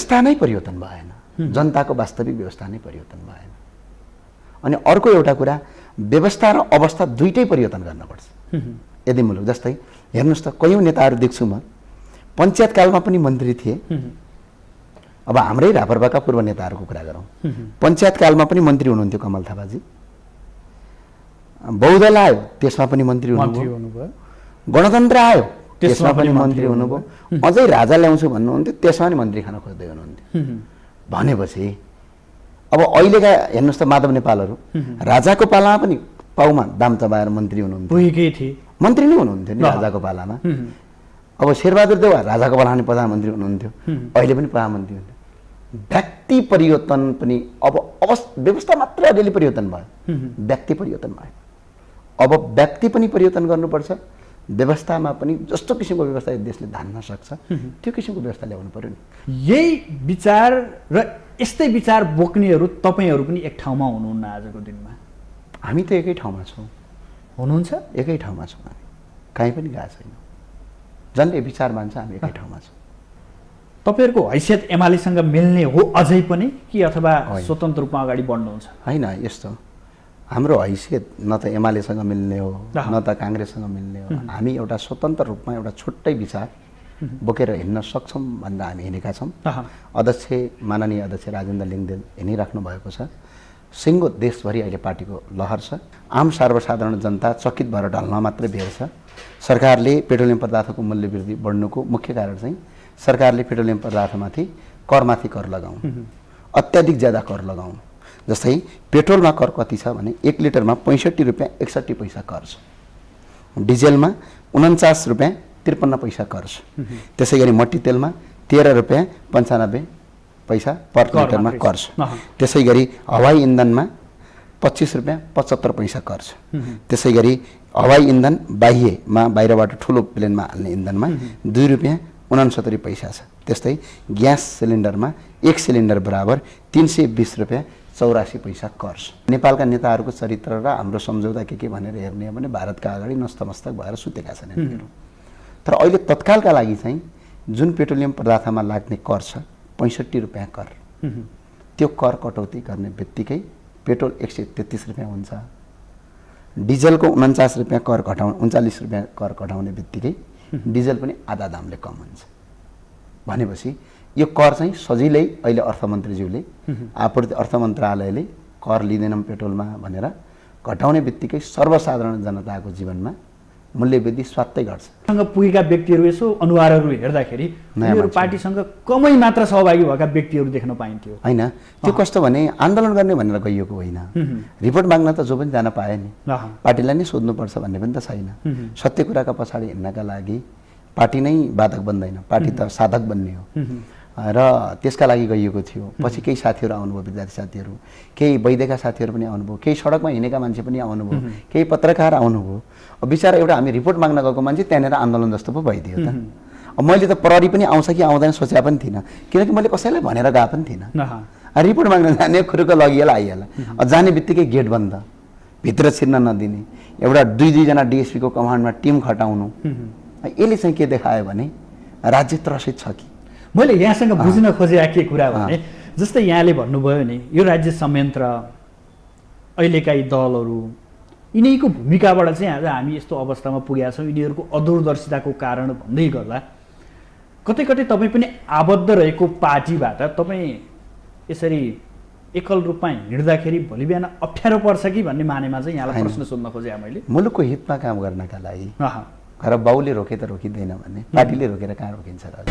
व्यवस्था नै परिवर्तन भएन, जनताको वास्तविक व्यवस्था नै परिवर्तन भएन। अनि अर्को एउटा कुरा, व्यवस्था र अवस्था दुईटै परिवर्तन गर्नुपर्छ यदि मुलुक। जस्तै हेर्नुहोस् त, कयौँ नेताहरू देख्छु म पञ्चायतकालमा पनि मन्त्री थिए। अब हाम्रै राप्रपाका पूर्व नेताहरूको कुरा गरौँ, पञ्चायतकालमा पनि मन्त्री हुनुहुन्थ्यो कमल थापाजी, बहुदल आयो त्यसमा पनि मन्त्री हुनुभयो, गणतन्त्र आयो त्यसमा पनि मन्त्री हुनुभयो, अझै राजा ल्याउँछु भन्नुहुन्थ्यो त्यसमा पनि मन्त्री खान खोज्दै हुनुहुन्थ्यो। भनेपछि अब अहिलेका हेर्नुहोस् त माधव नेपालहरू राजाको पालामा पनि पाउमा दाम चबाएर मन्त्री हुनुहुन्थ्यो, मन्त्री नै हुनुहुन्थ्यो नि राजाको पालामा। अब शेरबहादुर देउवा राजाको पालामा पनि प्रधानमन्त्री हुनुहुन्थ्यो, अहिले पनि प्रधानमन्त्री हुन्थ्यो। व्यक्ति परिवर्तन पनि अब व्यवस्था मात्र अलिअलि परिवर्तन भयो, व्यक्ति परिवर्तन भयो। अब व्यक्ति पनि परिवर्तन गर्नुपर्छ, व्यवस्थामा पनि जस्तो किसिमको व्यवस्था देशले धान्न सक्छ त्यो किसिमको व्यवस्था ल्याउनु पर्यो नि। यही विचार र यस्तै विचार बोक्नेहरू तपाईँहरू पनि एक ठाउँमा हुनुहुन्न आजको दिनमा? हामी त एकै ठाउँमा छौँ। हुनुहुन्छ? एकै ठाउँमा छौँ हामी, कहीँ पनि गएको छैनौँ। जसले विचार मान्छ हामी एकै ठाउँमा छौँ। तपाईँहरूको हैसियत एमालेसँग मिल्ने हो अझै पनि कि अथवा स्वतन्त्र रूपमा अगाडि बढ्नुहुन्छ? होइन, यस्तो हाम्रो हैसियत न त एमालेसँग मिल्ने हो न त काङ्ग्रेससँग मिल्ने हो। हामी एउटा स्वतन्त्र रूपमा एउटा छुट्टै विचार बोकेर हिँड्न सक्छौँ भनेर हामी हिँडेका छौँ। अध्यक्ष माननीय अध्यक्ष राजेन्द्र लिङदेन हिँडिराख्नु भएको छ। सिङ्गो देशभरि अहिले पार्टीको लहर छ। आम सर्वसाधारण जनता चकित भएर ढल्न मात्रै बेर छ। सरकारले पेट्रोलियम पदार्थको मूल्य वृद्धि बढ्नुको मुख्य कारण चाहिँ सरकारले पेट्रोलियम पदार्थमाथि करमाथि कर लगाउनु, अत्याधिक ज्यादा कर लगाउनु। जस्तै पेट्रोलमा कर कति छ भने 1 लिटरमा 65 रुपियाँ 61 पैसा कर छ, डिजेलमा 49 रुपियाँ 53 पैसा कर छ, त्यसै गरी मट्टी तेलमा 13 रुपियाँ 95 पैसा पर लिटरमा कर छ, त्यसै गरी हवाई इन्धनमा 25 रुपियाँ 75 पैसा कर छ, त्यसै गरी हवाई इन्धन बाह्यमा बाहिरबाट ठुलो प्लेनमा हाल्ने इन्धनमा 2 रुपियाँ 69 पैसा छ। त्यस्तै ग्यास सिलिन्डरमा 1 सिलिन्डर बराबर 320 रुपियाँ 84 पैसा कर छ। नेपालका नेताहरूको चरित्र र हाम्रो सम्झौता के भनेर हेर्ने हो भने भारतका अगाडि नस्तमस्तक भएर सुतेका छन् यिनीहरू। तर अहिले तत्कालका लागि चाहिँ जुन पेट्रोलियम पदार्थमा लाग्ने कर छ 65 रुपियाँ कर, त्यो कर कटौती गर्ने बित्तिकै पेट्रोल 133 रुपियाँ हुन्छ, डिजलको 49 रुपियाँ कर घटाउने 39 रुपियाँ कर घटाउने बित्तिकै डिजल पनि आधा दामले कम हुन्छ। भनेपछि यो कर चाहिँ सजिलै अहिले अर्थमन्त्रीज्यूले आपूर्ति अर्थ मन्त्रालयले कर लिँदैनौँ पेट्रोलमा भनेर घटाउने बित्तिकै सर्वसाधारण जनताको जीवनमा मूल्य वृद्धि स्वात्तै घट्छ। सँग पुगेका व्यक्तिहरू यसो अनुहारहरू हेर्दाखेरि उनीहरू पार्टीसँग कमै मात्र सहभागी भएका व्यक्तिहरू देख्न पाइन्थ्यो। होइन, त्यो कस्तो भने आन्दोलन गर्ने भनेर गइएको होइन, रिपोर्ट माग्न त जो पनि जान पाए नि, पार्टीलाई नै सोध्नुपर्छ भन्ने पनि त छैन। सत्य कुराका पछाडि हिँड्नका लागि पार्टी नै बाधक बन्दैन, पार्टी त साधक बन्ने हो र त्यसका लागि गइएको थियो। पछि केही साथीहरू आउनुभयो, विद्यार्थी साथीहरू, केही वैद्यका साथीहरू पनि आउनुभयो, केही सडकमा हिँडेका मान्छे पनि आउनुभयो, केही पत्रकार आउनुभयो। अब बिचरा एउटा हामी रिपोर्ट माग्न गएको मान्छे त्यहाँनिर आन्दोलन जस्तो पो भइदियो त। अब मैले त प्रहरी पनि आउँछ कि आउँदैन सोचे पनि थिइनँ, किनकि मैले कसैलाई भनेर गएको पनि थिइनँ। रिपोर्ट माग्न जाने खुरुक लगिहाल आइहाल, जाने बित्तिकै गेट बन्द, भित्र छिर्न नदिने, एउटा 2-2जना डिएसपीको कमान्डमा टिम खटाउनु। यसले चाहिँ के देखायो भने राज्य त्रसित छ कि। मैले यहाँसँग बुझ्न खोजेका के कुरा भने जस्तै यहाँले भन्नुभयो नि यो राज्य संयन्त्र अहिलेका यी दलहरू यिनीको भूमिकाबाट चाहिँ आज हामी यस्तो अवस्थामा पुगेका छौँ, यिनीहरूको अदूरदर्शिताको कारण भन्दै गर्दा कतै कतै तपाईँ पनि आबद्ध रहेको पार्टीबाट तपाईँ यसरी एकल रूपमा हिँड्दाखेरि भोलि बिहान अप्ठ्यारो पर्छ कि भन्ने मानेमा चाहिँ यहाँलाई प्रश्न सोध्न खोजेँ मैले। मुलुकको हितमा काम गर्नका लागि घर बाउले रोके त रोकिँदैन भने पार्टीले रोकेर कहाँ रोकिन्छ र।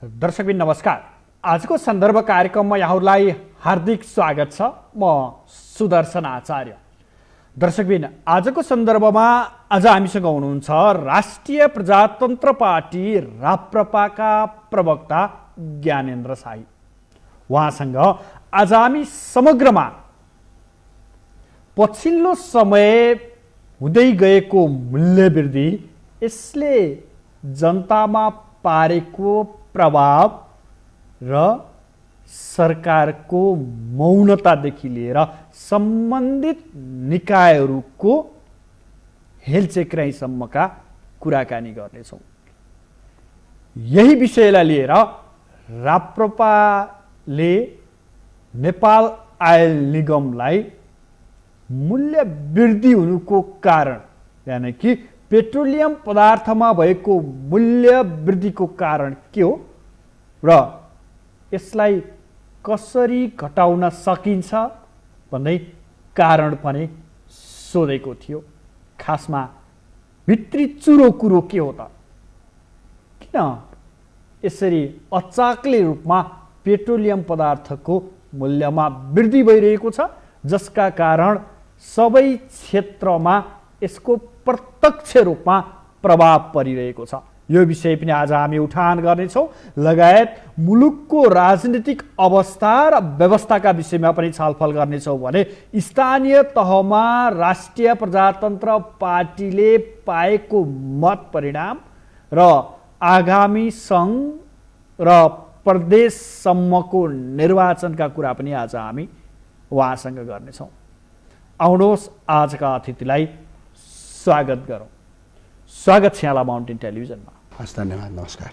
दर्शकबिन नमस्कार, आजको सन्दर्भ कार्यक्रममा यहाँहरूलाई हार्दिक स्वागत छ। म सुदर्शन आचार्य। दर्शकबिन आजको सन्दर्भमा आज हामीसँग हुनुहुन्छ राष्ट्रिय प्रजातन्त्र पार्टी राप्रपाका प्रवक्ता ज्ञानेन्द्र साई। उहाँसँग आज हामी समग्रमा पछिल्लो समय हुँदै गएको मूल्य वृद्धि, यसले जनतामा पारेको प्रभाव र सरकारको मौनतादेखि लिएर सम्बन्धित निकायहरूको हेलचेक्राइसम्मका कुराकानी गर्नेछौँ। यही विषयलाई लिएर राप्रपाले नेपाल आयल निगमलाई मूल्य वृद्धि हुनुको कारण यानि कि पेट्रोलियम पदार्थमा भएको मूल्य वृद्धिको कारण के हो र यसलाई कसरी घटाउन सकिन्छ भन्ने कारण पनि सोधेको थियो। खासमा भित्री चुरो कुरो के हो त? किन यसरी अचाक्लै रूपमा पेट्रोलियम पदार्थको मूल्यमा वृद्धि भइरहेको छ, जसका कारण सबै क्षेत्रमा यसको प्रत्यक्ष रूपमा प्रभाव परिरहेको छ? यो विषय पनि आज हामी उठान गर्नेछौँ। लगायत मुलुकको राजनीतिक अवस्था र व्यवस्थाका विषयमा पनि छलफल गर्नेछौँ भने स्थानीय तहमा राष्ट्रिय प्रजातन्त्र पार्टीले पाएको मत परिणाम र आगामी सङ्घ र प्रदेशसम्मको निर्वाचनका कुरा पनि आज हामी उहाँसँग गर्नेछौँ। आउनुहोस् आजका अतिथिलाई स्वागत गरौँ। स्वागत छ यहाँलाई माउन्टेन टेलिभिजनमा। हस्, धन्यवाद, नमस्कार।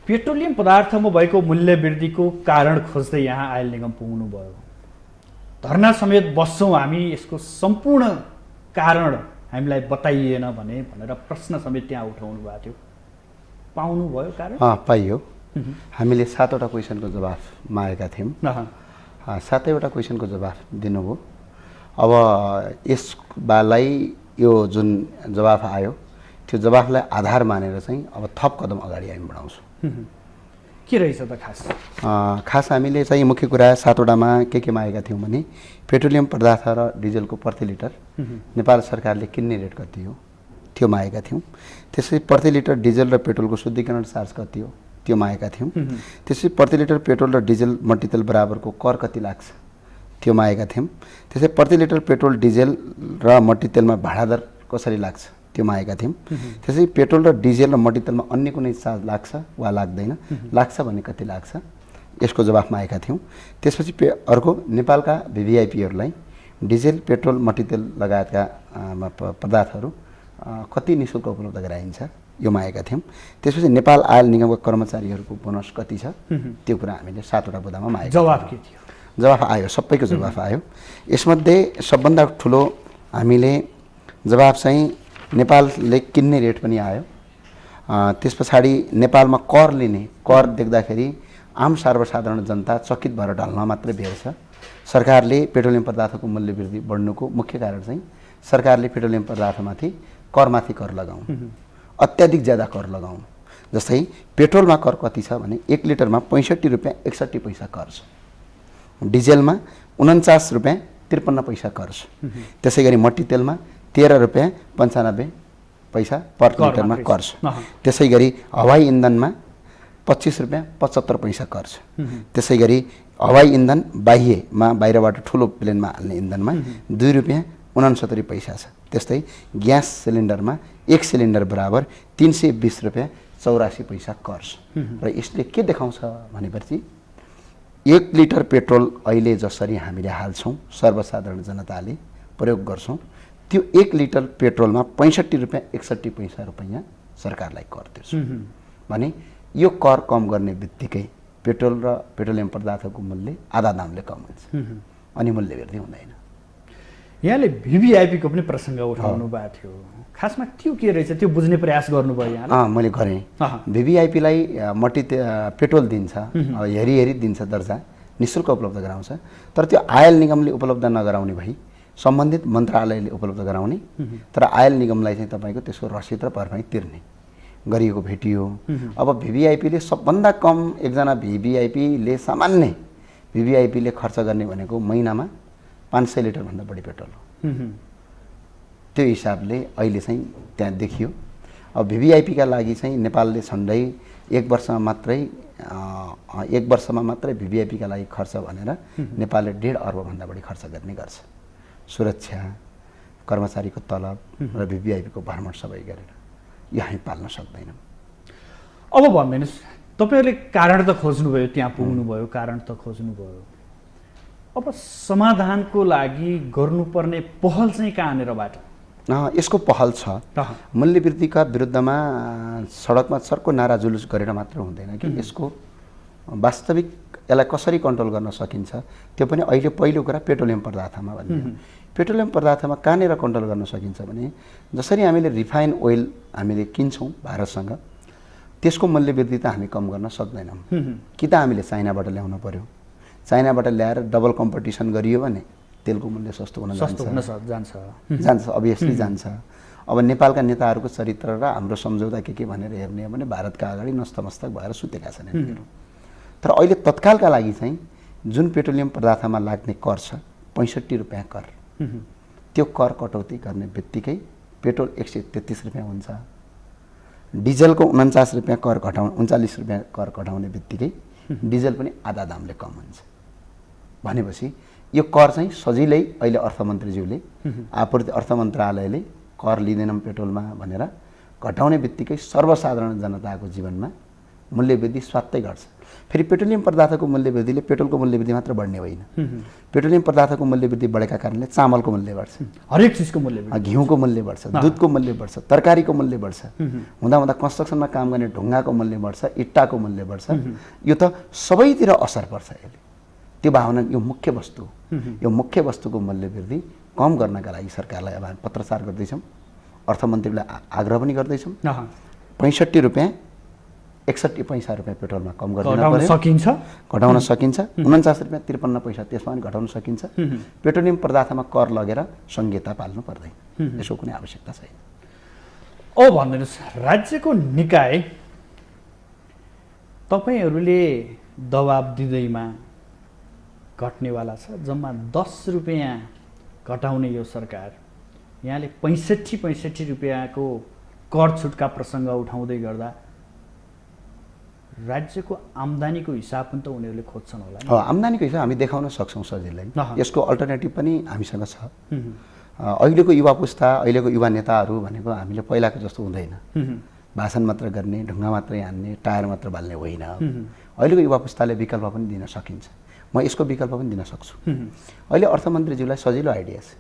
पेट्रोलियम पदार्थमा भएको मूल्य वृद्धिको कारण खोज्दै यहाँ आयल निगम पुग्नुभयो। धरना समेत बस्छौँ हामी, यसको सम्पूर्ण कारण हामीलाई बताइएन भनेर प्रश्न समेत त्यहाँ उठाउनु भएको थियो। पाउनुभयो कारण? पाइयो। हामीले 7वटा क्वेसनको जवाफ मागेका थियौँ। 7वटा क्वेसनको जवाफ दिनुभयो। अब यसलाई यो जुन जवाफ आयो त्यो जवाफलाई आधार मानेर चाहिँ अब थप कदम अगाडि हामी बढाउँछौँ। के रहेछ त खास हामीले चाहिँ मुख्य कुरा 7वटामा के मागेका थियौँ भने पेट्रोलियम पदार्थ र डिजलको प्रति लिटर नेपाल सरकारले किन्ने रेट कति हो त्यो मागेका थियौँ। त्यसै प्रति लिटर डिजल र पेट्रोलको शुद्धिकरण चार्ज कति हो त्यो मागेका थियौँ। त्यसै प्रति लिटर पेट्रोल र डिजल मट्टितेल बराबरको कर कति लाग्छ त्यो मागेका थियौँ। त्यसै प्रति लिटर पेट्रोल डिजल र मट्टितेलमा भाडा दर कसरी लाग्छ त्यो मागेका थियौँ। त्यसै पेट्रोल र डिजल र मट्टितेलमा अन्य कुनै चार्ज लाग्छ वा लाग्दैन, लाग्छ भने कति लाग्छ, यसको जवाफ मागेका थियौँ। त्यसपछि अर्को नेपालका भिभिआइपीहरूलाई डिजेल पेट्रोल मट्टितेल लगायतका पदार्थहरू कति निःशुल्क उपलब्ध गराइन्छ यो मागेका थियौँ। त्यसपछि नेपाल आयल निगमका कर्मचारीहरूको बोनस कति छ त्यो कुरा हामीले 7वटा बुँदामा मागेका। जवाफ के थियो? जवाफ आयो, सबैको जवाफ आयो। यसमध्ये सबभन्दा ठुलो हामीले जवाफ चाहिँ नेपालले किन्ने रेट पनि आयो। त्यस पछाडि नेपालमा कर लिने, कर देख्दाखेरि आम सर्वसाधारण जनता चकित भएर ढल्न मात्रै भेट्छ। सरकारले पेट्रोलियम पदार्थको मूल्य वृद्धि बढ्नुको मुख्य कारण चाहिँ सरकारले पेट्रोलियम पदार्थमाथि करमाथि कर लगाउनु, अत्याधिक ज्यादा कर लगाउनु। जस्तै पेट्रोलमा कर कति छ भने 1 लिटरमा 65 रुपियाँ 61 पैसा कर छ, डिजेलमा 49 रुपियाँ 53 पैसा कर छ। त्यसै गरी मट्टितेलमा 13 रुपियाँ 95 पैसा पर लिटरमा कर छ। त्यसै गरी हवाई इन्धनमा 25 रुपियाँ 75 पैसा कर छ। त्यसै गरी हवाई इन्धन बाह्यमा बाहिरबाट ठुलो प्लेनमा हाल्ने इन्धनमा 2 रुपियाँ 69 पैसा छ। त्यस्तै ग्यास सिलिन्डरमा 1 सिलिन्डर बराबर 320 रुपियाँ 84 पैसा कर छ। र यसले के देखाउँछ भनेपछि 1 लिटर पेट्रोल अहिले जसरी हामीले हाल्छौँ, सर्वसाधारण जनताले प्रयोग गर्छौँ, त्यो 1 लिटर पेट्रोलमा 65 रुपियाँ 61 पैसा सरकारलाई कर तिर्छ भने यो कर कम गर्ने बित्तिकै पेट्रोल र पेट्रोलियम पदार्थको मूल्य आधा दामले कम हुन्छ अनि मूल्य वृद्धि हुँदैन। यहाँले भिभिआइपीको पनि प्रसङ्ग उठाउनु भएको थियो। खासमा त्यो के रहेछ त्यो बुझ्ने प्रयास गर्नुभयो यहाँले? मैले गरेँ। भिभिआइपीलाई पेट्रोल दिन्छ, हेरी दिन्छ दर्जा, निःशुल्क उपलब्ध गराउँछ। तर त्यो आयल निगमले उपलब्ध नगराउने भई सम्बन्धित मन्त्रालयले उपलब्ध गराउने, तर आयल निगमलाई चाहिँ तपाईँको त्यसको रसिद र भरपाई तिर्ने गरिएको भेटियो। अब भिभिआइपीले सबभन्दा कम एकजना भिभिआइपीले सामान्य भिभिआइपीले खर्च गर्ने भनेको महिनामा 500 लिटरभन्दा बढी पेट्रोल हो। त्यो हिसाबले अहिले चाहिँ त्यहाँ देखियो। अब भिभिआइपीका लागि चाहिँ नेपालले झन्डै 1 वर्षमा मात्रै भिभिआइपीका लागि खर्च भनेर नेपालले 1.5 अर्बभन्दा बढी खर्च गर्ने गर्छ। सुरक्षा, कर्मचारीको तलब र भिभिआइपीको भ्रमण सबै गरेर यो हामी पाल्न सक्दैनौँ। अब भन्दैनस्, तपाईँहरूले कारण त खोज्नुभयो, त्यहाँ पुग्नुभयो, कारण त खोज्नुभयो। अब समाधानको लागि गर्नुपर्ने पहल चाहिँ कहाँनिरबाट? यसको पहल छ। मूल्यवृद्धिका विरुद्धमा सडकमा चर्को नारा जुलुस गरेर मात्र हुँदैन कि यसको वास्तविक यसलाई कसरी कन्ट्रोल गर्न सकिन्छ त्यो पनि अहिले पहिलो कुरा पेट्रोलियम पदार्थमा भन्ने। पेट्रोलियम पदार्थमा कहाँनिर कन्ट्रोल गर्न सकिन्छ भने जसरी हामीले रिफाइन ओइल हामीले किन्छौँ भारतसँग त्यसको मूल्यवृद्धि त हामी कम गर्न सक्दैनौँ। कि त हामीले चाइनाबाट ल्याउनु पर्यो, चाइनाबाट ल्याएर डबल कम्पिटिसन गरियो भने तेलको मूल्य सस्तो हुन जान्छ अभियसली जान्छ। अब नेपालका नेताहरूको चरित्र र हाम्रो सम्झौता के भनेर हेर्ने हो भने भारतका अगाडि नस्तमस्तक भएर सुतेका छन् यिनीहरू। तर अहिले तत्कालका लागि चाहिँ जुन पेट्रोलियम पदार्थमा लाग्ने कर छ 65 रुपियाँ कर, त्यो कर कटौती गर्ने बित्तिकै पेट्रोल 133 रुपियाँ हुन्छ, डिजलको 49 रुपियाँ कर घटाउने 39 रुपियाँ कर घटाउने बित्तिकै डिजल पनि आधा दामले कम हुन्छ। भनेपछि यो कर चाहिँ सजिलै अहिले अर्थमन्त्रीज्यूले आपूर्ति अर्थ मन्त्रालयले कर लिँदैनौँ पेट्रोलमा भनेर घटाउने बित्तिकै सर्वसाधारण जनताको जीवनमा मूल्यवृद्धि स्वात्तै घट्छ। फेरि पेट्रोलियम पदार्थको मूल्यवृद्धिले पेट्रोलको मूल्यवृद्धि मात्र बढ्ने होइन, पेट्रोलियम पदार्थको मूल्यवृद्धि बढेका कारणले चामलको मूल्य बढ्छ, हरेक चिजको मूल्य, घिउको मूल्य बढ्छ, दुधको मूल्य बढ्छ, तरकारीको मूल्य बढ्छ, हुँदा हुँदा कन्स्ट्रक्सनमा काम गर्ने ढुङ्गाको मूल्य बढ्छ, इट्टाको मूल्य बढ्छ। यो त सबैतिर असर पर्छ यसले। त्यो भावना यो मुख्य वस्तु हो। यो मुख्य वस्तुको मूल्यवृद्धि कम गर्नका लागि सरकारलाई अब हामी पत्रचार गर्दैछौँ, अर्थमन्त्रीलाई आग्रह पनि गर्दैछौँ। 65 रुपियाँ 61 पैसा रुपियाँ पेट्रोलमा कम घटाउन सकिन्छ, 49 रुपियाँ 53 पैसा त्यसमा पनि घटाउन सकिन्छ। पेट्रोलियम पदार्थमा कर लगेर संहिता पाल्नु पर्दैन, यसको कुनै आवश्यकता छैन। भन्नुहोस्, राज्यको निकाय तपाईँहरूले दबाब दिँदैमा घट्नेवाला छ, जम्मा 10 रुपियाँ घटाउने यो सरकार, यहाँले 65 रुपियाँको कर छुटका प्रसङ्ग उठाउँदै गर्दा राज्यको आम्दानीको हिसाब पनि त उनीहरूले खोज्छन् होला। आम्दानीको हिसाब हामी देखाउन सक्छौँ सजिलै, यसको अल्टरनेटिभ पनि हामीसँग छ। अहिलेको युवा पुस्ता, अहिलेको युवा नेताहरू भनेको हामीले पहिलाको जस्तो हुँदैन, भाषण मात्र गर्ने, ढुङ्गा मात्रै हान्ने, टायर मात्र बाल्ने होइन। अहिलेको युवा पुस्ताले विकल्प पनि दिन सकिन्छ, म यसको विकल्प पनि दिन सक्छु। अहिले अर्थमन्त्रीज्यूलाई सजिलो आइडिया छ।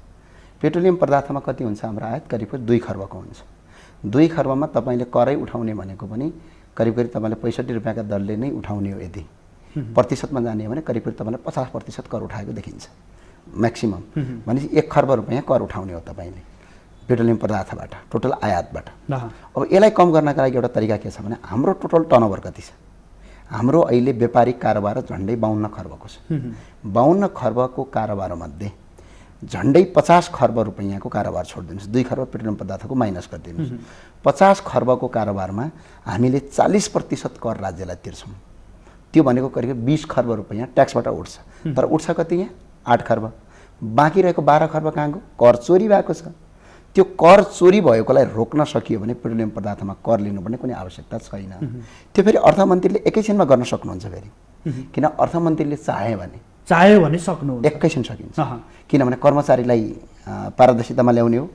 पेट्रोलियम पदार्थमा कति हुन्छ हाम्रो आयात? करिब 2 खर्बको हुन्छ। 2 खर्बमा तपाईँले करै उठाउने भनेको पनि करिब तपाईँले 65 रुपियाँका दरले नै उठाउने हो। यदि प्रतिशतमा जाने हो भने करिब तपाईँले 50% कर उठाएको देखिन्छ म्याक्सिमम। भनेपछि 1 खर्ब रुपियाँ कर उठाउने हो तपाईँले पेट्रोलियम पदार्थबाट, टोटल आयातबाट। अब यसलाई कम गर्नका लागि एउटा तरिका के छ भने हाम्रो टोटल टर्नओभर कति छ? हाम्रो अहिले व्यापारिक कारोबार झन्डै 52 खर्बको छ। 52 खर्बको कारोबारमध्ये झन्डै 50 खर्ब रुपियाँको कारोबार छोडिदिनुहोस्, 2 खर्ब पेट्रोलियम पदार्थको माइनस गरिदिनुहोस्। 50 खर्बको कारोबारमा हामीले 40% कर राज्यलाई तिर्छौँ। त्यो भनेको करिब 20 खर्ब रुपियाँ ट्याक्सबाट उठ्छ। तर उठ्छ कति? यहाँ 8 खर्ब। बाँकी रहेको 12 खर्ब कहाँ गयो? कर चोरी भएको छ। त्यो कर चोरी भएकोलाई रोक्न सकियो भने पेट्रोलियम पदार्थमा कर लिनुपर्ने कुनै आवश्यकता छैन। त्यो फेरि अर्थमन्त्रीले एकैछिनमा गर्न सक्नुहुन्छ फेरि, किन अर्थमन्त्रीले चाह्यो भने सक्नु एकैछिन सकिन्छ। किनभने कर्मचारीलाई पारदर्शितामा ल्याउने हो,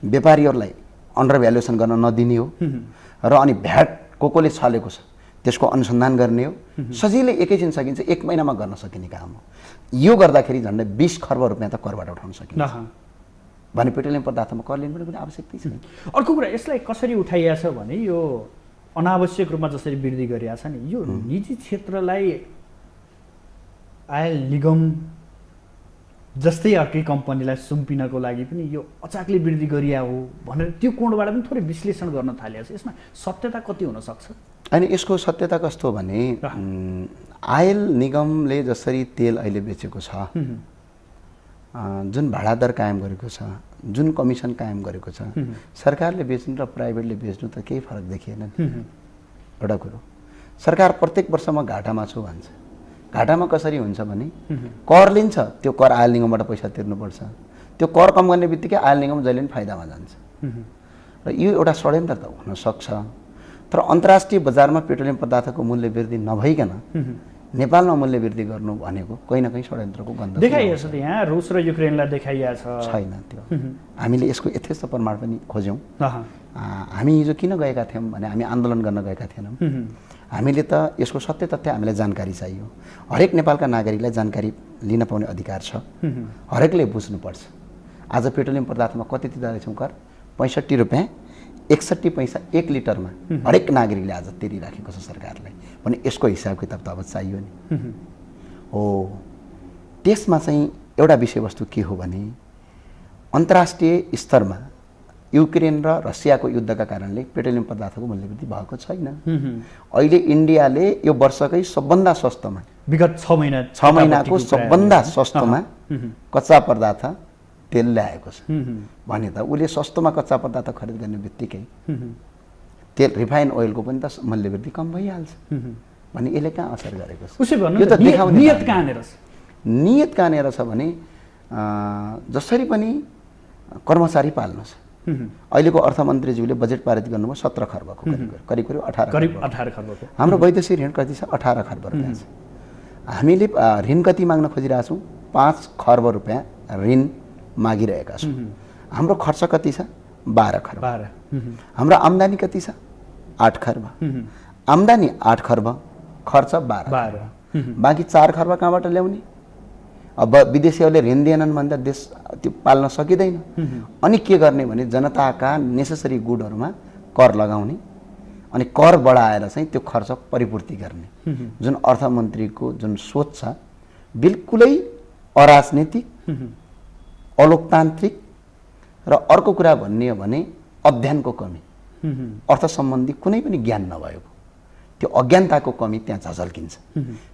व्यापारीहरूलाई अन्डर भ्यालुएसन गर्न नदिने हो, र अनि भ्याट कोले छलेको छ त्यसको अनुसन्धान गर्ने हो। सजिलै एकैछिन सकिन्छ, 1 महिनामा गर्न सकिने काम हो। यो गर्दाखेरि झन्डै 20 खर्ब रुपियाँ त करबाट उठाउन सकिन्छ भने पेट्रोलियम पदार्थमा कर लिनु पनि कुनै आवश्यकता छैन। अर्को कुरा यसलाई कसरी उठाइएको छ भने यो अनावश्यक रूपमा जसरी वृद्धि गरिएको छ नि, यो निजी क्षेत्रलाई आयल निगम जस्तै अर्कै कम्पनीलाई सुम्पिनको लागि पनि यो अचाकले वृद्धि गरिया हो भनेर त्यो कोणबाट पनि थोरै विश्लेषण गर्न थालेको छ। यसमा सत्यता कति हुनसक्छ? अनि यसको सत्यता कस्तो भने आयल निगमले जसरी तेल अहिले बेचेको छ, जुन भाडा दर कायम गरेको छ, जुन कमिसन कायम गरेको छ, सरकारले बेच्नु र प्राइभेटले बेच्नु त केही फरक देखिएन नि। एउटा कुरो, सरकार प्रत्येक वर्ष म घाटामा छु भन्छ। घाटामा कसरी हुन्छ भने कर लिन्छ, त्यो कर आयल निगमबाट पैसा तिर्नुपर्छ। त्यो कर कम गर्ने बित्तिकै आयल निगम जहिले पनि फाइदामा जान्छ। र यो एउटा षड्यन्त्र त हुनसक्छ। तर अन्तर्राष्ट्रिय बजारमा पेट्रोलियम पदार्थको मूल्य वृद्धि नभइकन नेपालमा मूल्य वृद्धि गर्नु भनेको कहीँ न कहीँ षड्यन्त्रको गन्ध देखाइएको छ। यहाँ रुस र युक्रेनलाई देखाइएको छैन। त्यो हामीले यसको यथेष्ट प्रमाण पनि खोज्यौँ। हामी हिजो किन गएका थियौँ भने हामी आन्दोलन गर्न गएका थिएनौँ। हामीले त यसको सत्य तथ्य हामीलाई जानकारी चाहियो। हरेक नेपालका नागरिकलाई जानकारी लिन पाउने अधिकार छ। हरेकले बुझ्नुपर्छ। आज पेट्रोलियम पदार्थमा कति तिर्दैछौँ कर? 65 रुपियाँ 61 पैसा 1 लिटरमा हरेक नागरिकले आज तिरिराखेको छ सरकारलाई भने यसको हिसाब किताब त अब चाहियो नि हो। त्यसमा चाहिँ एउटा विषयवस्तु के हो भने अन्तर्राष्ट्रिय स्तरमा युक्रेन र रसियाको युद्धका कारणले पेट्रोलियम पदार्थको मूल्यवृद्धि भएको छैन। अहिले इन्डियाले यो वर्षकै सबभन्दा सस्तोमा विगत 6 महिनाको सबभन्दा सस्तोमा कच्चा पदार्थ तेल ल्याएको छ भने त उसले सस्तोमा कच्चा पदार्थ खरिद गर्ने बित्तिकै तेल रिफाइन ओइलको पनि त मूल्यवृद्धि कम भइहाल्छ भने यसले कहाँ असर गरेको छ? यो त देखाउने नियत कहाँनिर छ भने जसरी पनि कर्मचारी पाल्नु छ। अहिलेको अर्थमन्त्रीज्यूले बजेट पारित गर्नुभयो 17 खर्बको करिब 18 खर्बको। हाम्रो वैदेशिक ऋण कति छ? 18 खर्ब रुपियाँ छ। हामीले ऋण कति माग्न खोजिरहेका छौँ? 5 खर्ब रुपियाँ ऋण मागिरहेका छौँ। हाम्रो खर्च कति छ? 12 खर्ब। हाम्रो आम्दानी कति छ? 8 खर्ब। आम्दानी 8 खर्ब, खर्च 12। बाँकी 4 खर्ब कहाँबाट ल्याउने? अब विदेशीहरूले ऋण दिएनन् भन्दा देश त्यो पाल्न सकिँदैन। अनि के गर्ने भने जनताका नेसेसरी गुडहरूमा कर लगाउने अनि कर बढाएर चाहिँ त्यो खर्च परिपूर्ति गर्ने जुन अर्थमन्त्रीको जुन सोच छ बिल्कुलै अराजनीतिक, अलोकतान्त्रिक र अर्को कुरा भन्ने हो भने अध्ययनको कमी, अर्थ सम्बन्धी कुनै पनि ज्ञान नभएको त्यो अज्ञानताको कमी त्यहाँ झझल्किन्छ।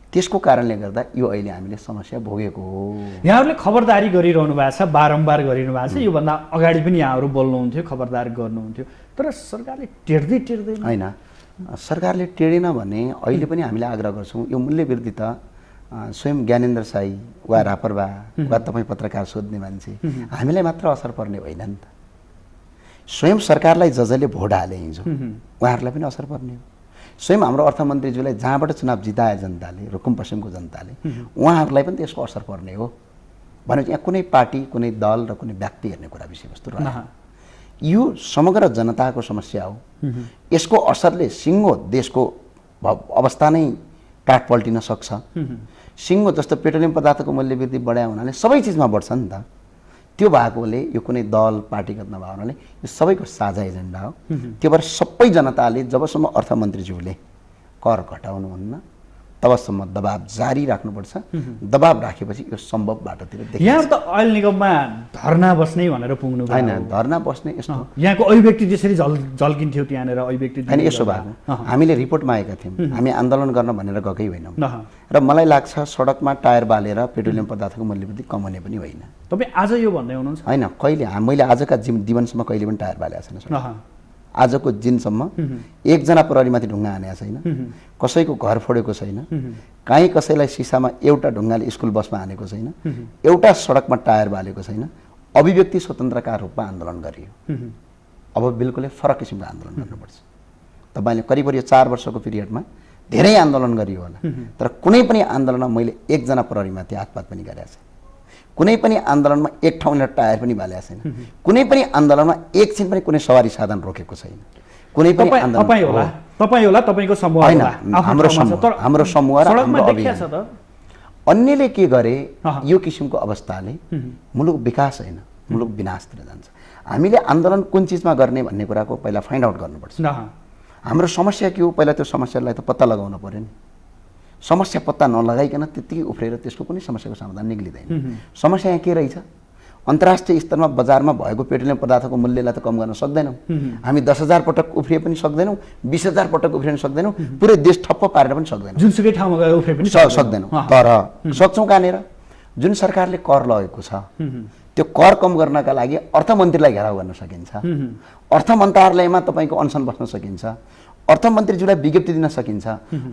त्यसको कारणले गर्दा यो अहिले हामीले समस्या भोगेको हो। यहाँहरूले खबरदारी गरिरहनु भएको छ, बारम्बार गरिरहनु भएको छ। योभन्दा अगाडि पनि यहाँहरू बोल्नुहुन्थ्यो, खबरदार गर्नुहुन्थ्यो, तर सरकारले टेर्दैन होइन। सरकारले टेरेन भने अहिले पनि हामीले आग्रह गर्छौँ यो मूल्यवृद्धि त स्वयं ज्ञानेन्द्र साई वा रापरबा वा तपाईँ पत्रकार सोध्ने मान्छे हामीलाई मात्र असर पर्ने होइन नि त। स्वयं सरकारलाई जसले भोट हाले हिजो उहाँहरूलाई पनि असर पर्ने हो। स्वयं हाम्रो अर्थमन्त्रीज्यूलाई जहाँबाट चुनाव जिताए जनताले, रुकुम पश्चिमको जनताले, उहाँहरूलाई पनि त्यसको असर पर्ने हो भनेपछि यहाँ कुनै पार्टी, कुनै दल र कुनै व्यक्ति हेर्ने कुरा विषयवस्तु रहेन। यो समग्र जनताको समस्या हो। यसको असरले सिङ्गो देशको अवस्था नै काट पल्टिन सक्छ। सिङ्गो जस्तो पेट्रोलियम पदार्थको मूल्यवृद्धि बढायो हुनाले सबै चिजमा बढ्छ नि त। त्यो भएकोले यो कुनै दल पार्टीगत नभए हुनाले यो सबैको साझा एजेन्डा हो। त्यो भएर सबै जनताले जबसम्म अर्थमन्त्रीज्यूले कर घटाउनुहुन्न तबसम्म दबाब जारी राख्नुपर्छ। दबाब राखेपछि यो सम्भव बाटोतिर देखिन्छ। यहाँ त ओइल निगममा धर्ना बस्ने भनेर पुग्नु होइन, धर्ना बस्ने यस्तो यहाँको अभिव्यक्ति जसरी झल्किन्थ्यो त्यहाँनिर अभिव्यक्ति होइन। यसो भएको हामीले रिपोर्ट मागेका थियौँ, हामी आन्दोलन गर्न भनेर गएकै होइनौँ र मलाई लाग्छ सडकमा टायर बालेर पेट्रोलियम पदार्थको मूल्यवृद्धि कम हुने पनि होइन। तपाईँ आज यो भन्दै हुनुहुन्छ? होइन, कहिले मैले आजका जीवनसम्म कहिले पनि टायर बालेको छैन। आजको दिनसम्म एकजना प्रहरीमाथि ढुङ्गा हानेको छैन, कसैको घर फोडेको छैन, कहीँ कसैलाई सिसामा एउटा ढुङ्गाले स्कुल बसमा हानेको छैन, एउटा सडकमा टायर बालेको छैन। अभिव्यक्ति स्वतन्त्रका रूपमा आन्दोलन गरियो। अब बिल्कुलै फरक किसिमको आन्दोलन गर्नुपर्छ। तपाईँले करिब यो 4 वर्षको पिरियडमा धेरै आन्दोलन गरियो होला, तर कुनै पनि आन्दोलनमा मैले एकजना प्रहरीमाथि हातपात पनि गरेको छैन। कुनै पनि आन्दोलनमा एक ठाउँमा टायर पनि बालेको छैन। कुनै पनि आन्दोलनमा एकछिन पनि कुनै सवारी साधन रोकेको छैन। कुनै पनि आन्दोलन तपाईँ होला, तपाईँको समूह होइन, हाम्रो समूह र हाम्रो अभियान। अन्यले के गरे यो किसिमको अवस्थाले मुलुक विकास होइन, मुलुक विनाशतिर जान्छ। हामीले आन्दोलन कुन चिजमा गर्ने भन्ने कुराको पहिला फाइन्ड आउट गर्नुपर्छ। हाम्रो समस्या के हो पहिला त्यो समस्यालाई त पत्ता लगाउन पर्यो नि। समस्या पत्ता नलगाइकन त्यतिकै उफ्रेर त्यसको कुनै समस्याको समाधान निक्लिँदैन। समस्या यहाँ के रहेछ? अन्तर्राष्ट्रिय स्तरमा बजारमा भएको पेट्रोलियम पदार्थको मूल्यलाई त कम गर्न सक्दैनौँ। हामी 10,000 पटक उफ्रिए पनि सक्दैनौँ, 20,000 पटक उफ्रिन सक्दैनौँ, पुरै देश ठप्प पारेर पनि सक्दैनौँ, जुनसुकै ठाउँमा गएर उफ्रिए पनि सक्दैनौँ। तर सक्छौँ कहाँनिर? जुन सरकारले कर लगेको छ त्यो कर कम गर्नका लागि अर्थमन्त्रीलाई घेराउ गर्न सकिन्छ। अर्थ मन्त्रालयमा तपाईँको अनसन बस्न सकिन्छ, अर्थमन्त्रीज्यूलाई विज्ञप्ति दिन सकिन्छ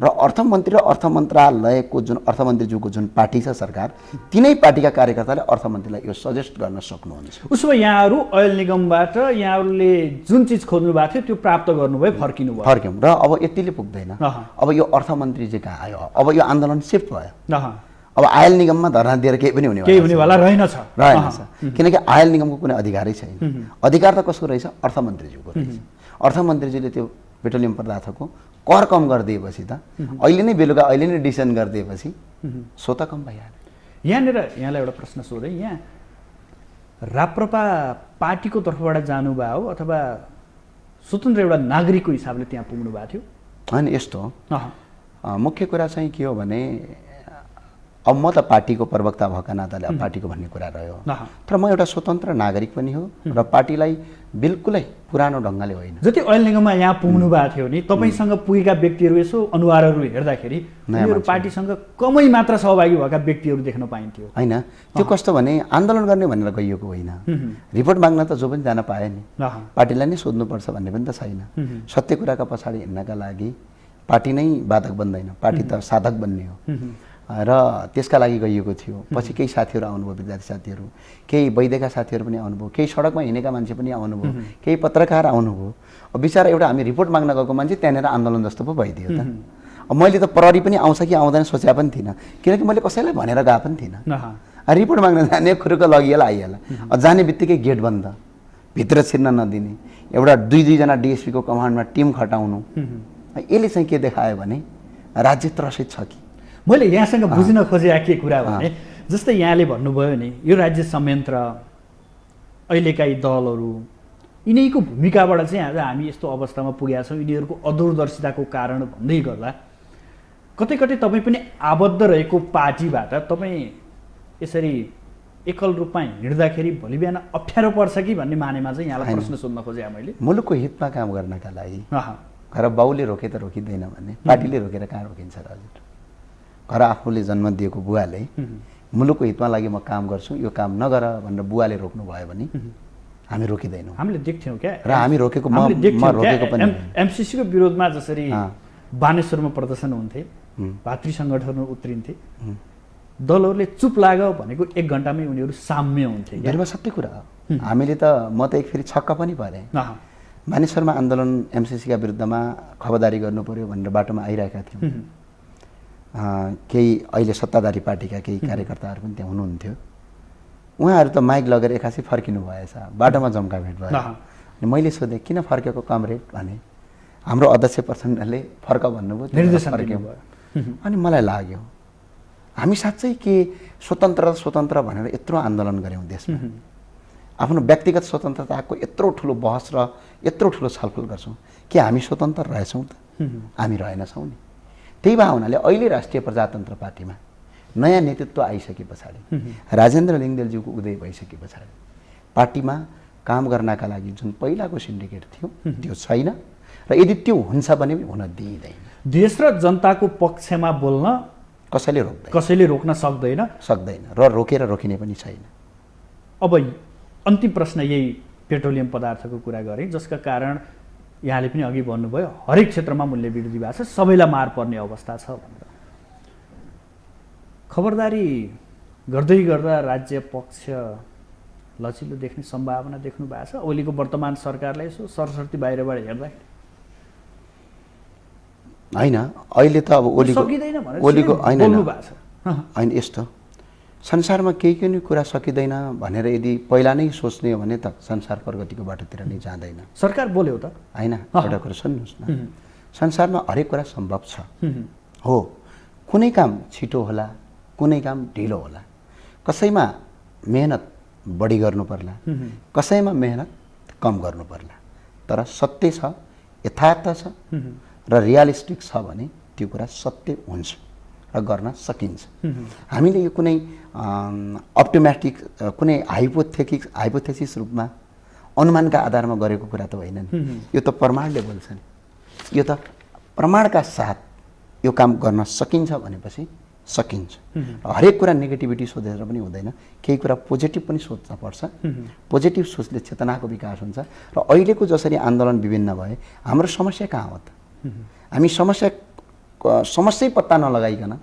र अर्थमन्त्री र अर्थ मन्त्रालयको जुन अर्थमन्त्रीज्यूको जुन पार्टी छ सरकार, तिनै पार्टीका कार्यकर्ताले अर्थमन्त्रीलाई यो सजेस्ट गर्न सक्नुहुन्छ। उसो भए यहाँहरू ओइल निगमबाट यहाँहरूले जुन चिज खोज्नु भएको थियो त्यो प्राप्त गर्नुभयो, फर्क्यौँ र अब यतिले पुग्दैन। अब यो अर्थमन्त्रीजी कहाँ आयो? अब यो आन्दोलन सिफ्ट भयो। अब आयल निगममा धरना दिएर केही हुनेवाला रहेनछ। किनकि आयल निगमको कुनै अधिकारै छैन। अधिकार त कसको रहेछ? अर्थमन्त्रीज्यूको रहेछ। अर्थमन्त्रीजीले त्यो पेट्रोलियम पदार्थको कर कम गरिदिएपछि त अहिले नै बेलुका अहिले नै डिसिजन गरिदिएपछि सो त कम भइहाल्यो। यहाँनिर यहाँलाई एउटा प्रश्न सोधेँ। यहाँ राप्रपा पार्टीको तर्फबाट जानुभयो हो अथवा स्वतन्त्र एउटा नागरिकको हिसाबले त्यहाँ पुग्नु भएको थियो? होइन, यस्तो हो। मुख्य कुरा चाहिँ के हो भने अब म त पार्टीको प्रवक्ता भएका नाताले अब पार्टीको भन्ने कुरा रह्यो, तर म एउटा स्वतन्त्र नागरिक पनि हो र पार्टीलाई बिल्कुलै पुरानो ढङ्गले होइन। जति अहिलेसम्म यहाँ पुग्नु भएको थियो नि तपाईँसँग पुगेका व्यक्तिहरू यसो अनुहारहरू हेर्दाखेरि उनीहरू पार्टीसँग कमै मात्र सहभागी भएका व्यक्तिहरू देख्न पाइन्थ्यो। होइन, त्यो कस्तो भने आन्दोलन गर्ने भनेर गइएको होइन, रिपोर्ट माग्न त जो पनि जान पाए नि, पार्टीलाई नै सोध्नुपर्छ भन्ने पनि त छैन। सत्य कुराका पछाडि हिँड्नका लागि पार्टी नै बाधक बन्दैन, पार्टी त साधक बन्ने हो र त्यसका लागि गइएको थियो। पछि केही साथीहरू आउनुभयो, विद्यार्थी साथीहरू, केही वैद्यका साथीहरू पनि आउनुभयो, केही सडकमा हिँडेका मान्छे पनि आउनुभयो, केही पत्रकार आउनुभयो। अब बिचरा एउटा हामी रिपोर्ट माग्न गएको मान्छे त्यहाँनिर आन्दोलन जस्तो पो भइदियो त। अब मैले त प्रहरी पनि आउँछ कि आउँदैन सोचे पनि थिइनँ, किनकि मैले कसैलाई भनेर गएको पनि थिइनँ। रिपोर्ट माग्न जाने खुरुक लगिहाल्ला आइहाल्ला, जाने बित्तिकै गेट बन्द, भित्र छिर्न नदिने, एउटा 2-2जना डिएसपीको कमान्डमा टिम खटाउनु। यसले चाहिँ के देखायो भने राज्य त्रसित छ कि। मैले यहाँसँग बुझ्न खोजेका के कुरा भने जस्तै यहाँले भन्नुभयो नि यो राज्य संयन्त्र अहिलेका यी दलहरू यिनीको भूमिकाबाट चाहिँ आज हामी यस्तो अवस्थामा पुगेका छौँ, यिनीहरूको अदूरदर्शिताको कारण भन्दै गर्दा कतै कतै तपाईँ पनि आबद्ध रहेको पार्टीबाट तपाईँ यसरी एकल रूपमा हिँड्दाखेरि भोलि बिहान अप्ठ्यारो पर्छ कि भन्ने मानेमा चाहिँ यहाँलाई प्रश्न सोध्न खोजेँ मैले। मुलुकको हितमा काम गर्नका लागि घर बाउले रोके त रोकिँदैन भने पार्टीले रोकेर कहाँ रोकिन्छ र हजुर? घर आफूले जन्म दिएको बुवाले मुलुकको हितमा लागि म काम गर्छु, यो काम नगर भनेर बुवाले रोक्नु भयो भने हामी रोकिँदैनौँ। हामीले देख्थ्यौँ क्या, र हामी रोकेको म रोकेको पनि एमसिसीको विरोधमा जसरी बानेश्वरमा प्रदर्शन हुन्थे, भातृ सङ्गठनहरू उत्रिन्थे, दलहरूले चुप लाग्यो भनेको 1 घन्टामै उनीहरू साम्य हुन्थे। हेर्नु सत्य कुरा हो। हामीले त म त एक फेरि छक्क पनि परेँ। बानेश्वरमा आन्दोलन एमसिसीका विरुद्धमा खबरदारी गर्नु पर्यो भनेर बाटोमा आइरहेका थियौँ। केही अहिले सत्ताधारी पार्टीका केही कार्यकर्ताहरू पनि त्यहाँ हुनुहुन्थ्यो। उहाँहरू त माइक लगेर एकासी फर्किनु भएछ, बाटोमा जम्काभेट भयो। अनि मैले सोधेँ किन फर्केको कमरेड भने हाम्रो अध्यक्ष प्रचण्डले फर्क भन्नुभयो, निर्देशन भयो। अनि मलाई लाग्यो हामी साँच्चै के स्वतन्त्र भनेर यत्रो आन्दोलन गऱ्यौँ देशमा, आफ्नो व्यक्तिगत स्वतन्त्रताको यत्रो ठुलो बहस र यत्रो ठुलो छलफल गर्छौँ, के हामी स्वतन्त्र रहेछौँ त? हामी रहेनछौँ नि। त्यही भए हुनाले अहिले राष्ट्रिय प्रजातन्त्र पार्टीमा नयाँ नेतृत्व आइसके पछाडि, राजेन्द्र लिङ्गदेलज्यूको उदय भइसके पछाडि पार्टीमा काम गर्नका लागि जुन पहिलाको सिन्डिकेट थियो त्यो छैन, र यदि त्यो हुन्छ भने हुन दिइँदैन। देश र जनताको पक्षमा बोल्न कसैले रोक्न सक्दैन र रोकेर रोकिने पनि छैन। अब अन्तिम प्रश्न यही पेट्रोलियम पदार्थको कुरा गरेँ, जसका कारण यहाँले पनि अघि भन्नुभयो हरेक क्षेत्रमा मूल्य वृद्धि भएको छ, सबैलाई मार पर्ने अवस्था छ भनेर। खबरदारी गर्दै गर्दा राज्य पक्ष लचिलो देख्ने सम्भावना देख्नु भएको छ ओलीको वर्तमान सरकारलाई यसो सरसर्ती बाहिरबाट हेर्दाखेरि? होइन, अहिले त अब ओलीको होइन यस्तो संसारमा केही पनि कुरा सकिँदैन भनेर यदि पहिला नै सोच्ने हो भने त संसार प्रगतिको बाटोतिर नै जाँदैन। सरकार बोल्यो त होइन, एउटा कुरा सुन्नुहोस् न, संसारमा हरेक कुरा सम्भव छ। हो, कुनै काम छिटो होला, कुनै काम ढिलो होला, कसैमा मेहनत बढी गर्नु पर्ला, कसैमा मेहनत कम गर्नु पर्ला, तर सत्य छ, यथार्थ छ र रियलिस्टिक छ भने त्यो कुरा सत्य हुन्छ र गर्न सकिन्छ। हामीले यो कुनै अप्टोमेटिक कुनै हाइपोथेसिस रूपमा अनुमानका आधारमा गरेको कुरा त होइन नि, यो त प्रमाणले बोल्छ नि। यो त प्रमाणका साथ यो काम गर्न सकिन्छ भनेपछि सकिन्छ। हरेक कुरा नेगेटिभिटी सोधेर पनि हुँदैन, केही कुरा पोजिटिभ पनि सोच्न पर्छ। पोजिटिभ सोचले चेतनाको विकास हुन्छ। र अहिलेको जसरी आन्दोलन विभिन्न भए हाम्रो समस्या कहाँ हो त? हामी समस्या पत्ता नलगाइकन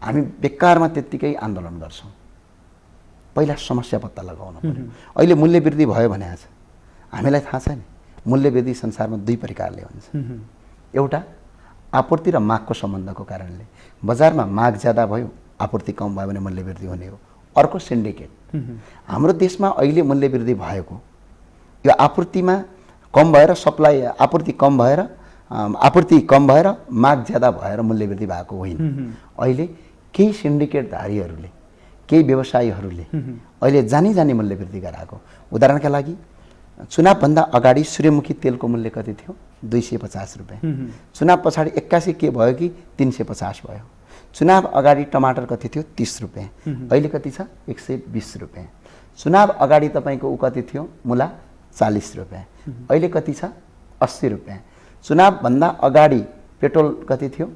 हामी बेकारमा त्यत्तिकै आन्दोलन गर्छौँ। पहिला समस्या पत्ता लगाउनु पर्यो। अहिले मूल्य वृद्धि भयो भने आज हामीलाई थाहा छ नि, मूल्य वृद्धि संसारमा 2 प्रकारले हुन्छ। एउटा आपूर्ति र मागको सम्बन्धको कारणले, बजारमा माग ज्यादा भयो, आपूर्ति कम भयो भने मूल्य वृद्धि हुने हो। अर्को सिन्डिकेट। हाम्रो देशमा अहिले मूल्य वृद्धि भएको यो आपूर्तिमा कम भएर आपूर्ति कम भएर माग ज्यादा भएर मूल्य वृद्धि भएको होइन। अहिले केही सिन्डिकेटधारीहरूले केही व्यवसायीहरूले अहिले जानी मूल्य वृद्धि गराएको। उदाहरणका लागि चुनावभन्दा अगाडि सूर्यमुखी तेलको मूल्य कति थियो? 250 रुपियाँ। चुनाव पछाडि 81 के भयो कि 350 भयो। चुनाव अगाडि टमाटर कति थियो? 30 रुपियाँ। अहिले कति छ? 120 रुपियाँ। चुनाव अगाडि तपाईँको कति थियो? मुला 40 रुपियाँ। अहिले कति छ? 80 रुपियाँ। चुनावभन्दा अगाडि पेट्रोल कति थियो?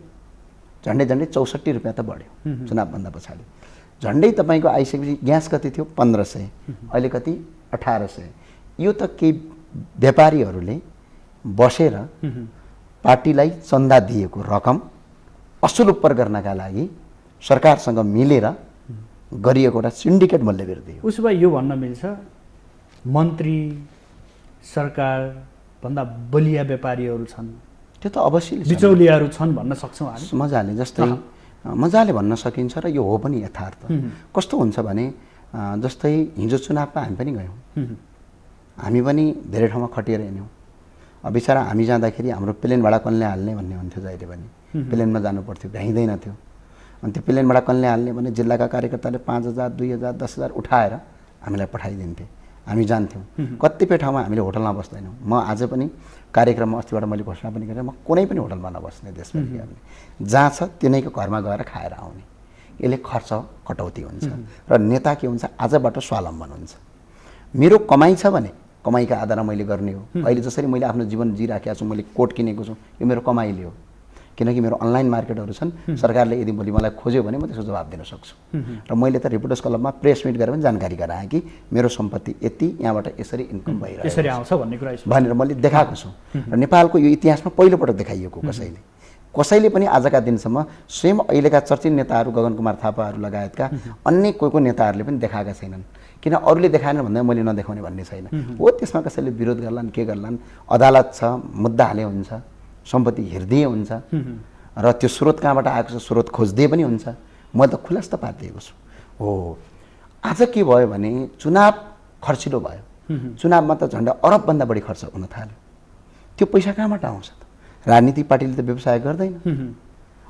झन्डै 64 रुपियाँ त बढ्यो चुनावभन्दा पछाडि। झन्डै तपाईँको आइसकेपछि ग्यास कति थियो? 1500। अहिले कति? 1800। यो त केही व्यापारीहरूले बसेर पार्टीलाई चन्दा दिएको रकम असुल उपर गर्नका लागि सरकारसँग मिलेर गरिएको एउटा सिन्डिकेट मूल्य वृद्धि हो। उसो भए यो भन्न मिल्छ मन्त्री सरकारभन्दा बलिया व्यापारीहरू छन्, त्यो त अवश्य बिचौलियाहरू छन् भन्न सक्छौँ हामी मजाले। जस्तै मजाले भन्न सकिन्छ र यो हो पनि यथार्थ। कस्तो हुन्छ भने जस्तै हिजो चुनावमा हामी पनि गयौँ, हामी पनि धेरै ठाउँमा खटिएर हिँड्यौँ। बिचरा हामी जाँदाखेरि हाम्रो प्लेन भाडा कसले हाल्ने भन्ने हुन्थ्यो। जहिले पनि प्लेनमा जानु पर्थ्यो, भ्याइँदैन थियो। अनि त्यो प्लेन भाडा कसले हाल्ने भने जिल्लाका कार्यकर्ताले 5000, 2000, 10,000 उठाएर हामीलाई पठाइदिन्थे। हामी जान्थ्यौँ। कतिपय ठाउँमा हामीले होटलमा बस्दैनौँ। म आज पनि कार्यक्रममा अस्तिबाट मैले घोषणा पनि गरेँ, म कुनै पनि होटलमा नबस्ने देशभरि। जहाँ छ तिनैको घरमा गएर खाएर आउने। यसले खर्च कटौती हुन्छ र नेता के हुन्छ? आजबाट स्वावलम्बन हुन्छ। मेरो कमाइ छ भने कमाइका आधारमा मैले गर्ने हो। अहिले जसरी मैले आफ्नो जीवन जिराखेको छु, मैले कोट किनेको छु, यो मेरो कमाइले हो। किनकि मेरो अनलाइन मार्केटहरू छन्। सरकारले यदि भोलि मलाई खोज्यो भने म त्यसको जवाब दिन सक्छु। र मैले त रिपोर्टर्स क्लबमा प्रेस मिट गरेर पनि जानकारी गराएँ कि मेरो सम्पत्ति यति, यहाँबाट यसरी इन्कम भइरहेको यसरी आउँछ भन्ने कुरा भनेर मैले देखाएको छु। र नेपालको यो इतिहासमा पहिलोपटक देखाइएको कसैले पनि आजका दिनसम्म स्वयं अहिलेका चर्चित नेताहरू गगन कुमार थापाहरू लगायतका अन्य कोही नेताहरूले पनि देखाएका छैनन्। किन अरूले देखाएन भन्दा मैले नदेखाउने भन्ने छैन हो। त्यसमा कसैले विरोध गर्लान्, के गर्लान्, अदालत छ, मुद्दा हाले हुन्छ, सम्पत्ति हेर्दिए हुन्छ र त्यो स्रोत कहाँबाट आएको छ स्रोत खोज्दै पनि हुन्छ। मैले त खुलस्त पारिदिएको छु हो। आज के भयो भने चुनाव खर्चिलो भयो। चुनावमा त झन्डा अरबभन्दा बढी खर्च हुन थाल्यो। त्यो पैसा कहाँबाट आउँछ त? राजनीतिक पार्टीले त व्यवसाय गर्दैन।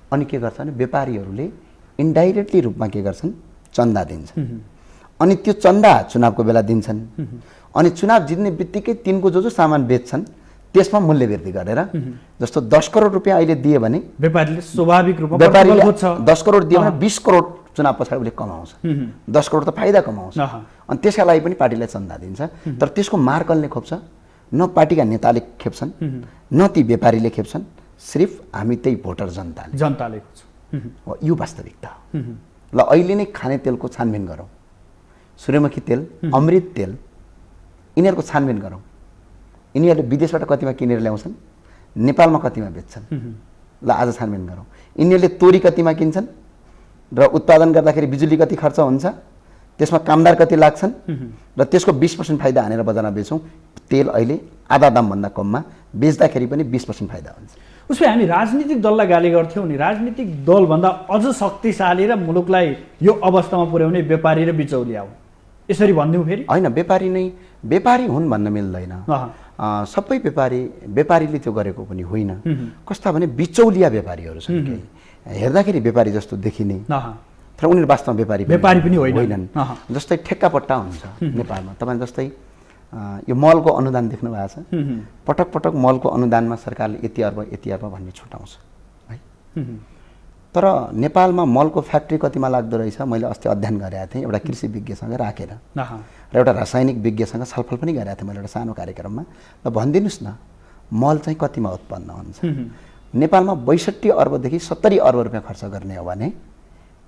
अनि के गर्छ भने व्यापारीहरूले इन्डाइरेक्टली रूपमा के गर्छन्? चन्दा दिन्छन्। अनि त्यो चन्दा चुनावको बेला दिन्छन्। अनि चुनाव जित्ने बित्तिकै तिनको जो सामान बेच्छन् त्यसमा मूल्य वृद्धि गरेर जस्तो 10 करोड रुपियाँ अहिले दिए भने व्यापारीले स्वाभाविक रूपमा 10 करोड दिए भने 20 करोड चुनाव पछाडि उसले कमाउँछ। 10 करोड त फाइदा कमाउँछ। अनि त्यसका लागि पनि पार्टीलाई चन्दा दिन्छ। तर त्यसको मार कसले खोप्छ? न पार्टीका नेताले खेप्छन्, न ती व्यापारीले खेप्छन्, सिर्फ हामी त्यही भोटर जनताले खोज्छ। यो वास्तविकता हो। ल अहिले नै खाने तेलको छानबिन गरौँ। सूर्यमुखी तेल, अमृत तेल, यिनीहरूको छानबिन गरौँ। यिनीहरूले विदेशबाट कतिमा किनेर ल्याउँछन्, नेपालमा कतिमा बेच्छन्। ल आज छानबिन गरौँ। यिनीहरूले तोरी कतिमा किन्छन् र उत्पादन गर्दाखेरि बिजुली कति खर्च हुन्छ, त्यसमा कामदार कति लाग्छन् र त्यसको 20% फाइदा हानेर बजारमा बेचौँ। तेल अहिले आधा दामभन्दा कममा बेच्दाखेरि पनि 20% फाइदा हुन्छ। उसले हामी राजनीतिक दललाई गाली गर्थ्यौँ नि, राजनीतिक दलभन्दा अझ शक्तिशाली र मुलुकलाई यो अवस्थामा पुर्याउने व्यापारी र बिचौलिया हो यसरी भनिदिउँ फेरि? होइन, व्यापारी हुन् भन्न मिल्दैन। सबै व्यापारीले त्यो गरेको पनि होइन। कस्ता भने बिचौलिया व्यापारीहरू छन्। केही हेर्दाखेरि व्यापारी जस्तो देखिने तर उनीहरू वास्तवमा व्यापारी पनि होइनन्। जस्तै ठेक्कापट्टा हुन्छ नेपालमा। तपाईँ जस्तै यो मलको अनुदान देख्नु भएको छ। पटक पटक मलको अनुदानमा सरकारले यति अर्ब भन्ने छुटाउँछ है। तर नेपालमा मलको फ्याक्ट्री कतिमा लाग्दो रहेछ मैले अस्ति अध्ययन गरेको थिएँ एउटा कृषि विज्ञसँग राखेर र एउटा रासायनिक विज्ञसँग छलफल पनि गरेको थिएँ मैले एउटा सानो कार्यक्रममा। ल भनिदिनुहोस् न मल चाहिँ कतिमा उत्पन्न हुन्छ? नेपालमा 62 अर्बदेखि 70 अर्ब रुपियाँ खर्च गर्ने हो भने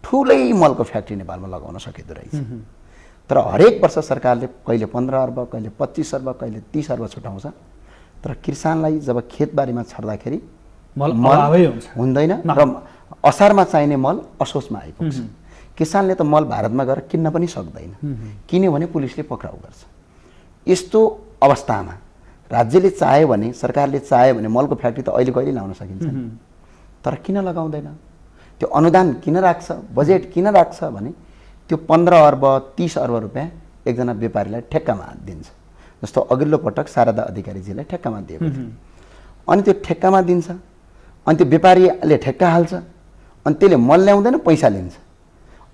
ठुलै मलको फ्याक्ट्री नेपालमा लगाउन सकिँदो रहेछ। तर हरेक वर्ष सरकारले कहिले 15 अर्ब, कहिले 25 अर्ब, कहिले 30 अर्ब छुटाउँछ। तर किसानलाई जब खेतबारीमा छर्दाखेरि मल हुँदैन र असारमा चाहिने मल असोजमा आइपुग्छ। किसानले त मल भारतमा गएर किन्न पनि सक्दैन। किन्यो भने पुलिसले पक्राउ गर्छ। यस्तो अवस्थामा राज्यले चाह्यो भने, सरकारले चाह्यो भने मलको फ्याक्ट्री त अहिले कहिले ल्याउन सकिन्छ। तर किन लगाउँदैन? त्यो अनुदान किन राख्छ, बजेट किन राख्छ भने त्यो 15 अर्ब 30 अर्ब रुपियाँ एकजना व्यापारीलाई ठेक्कामा दिन्छ। जस्तो अघिल्लो पटक शारदा अधिकारीजीलाई ठेक्कामा दिएको थियो। अनि त्यो ठेक्कामा दिन्छ, अनि त्यो व्यापारीले ठेक्का हाल्छ, अनि त्यसले मल ल्याउँदैन, पैसा लिन्छ।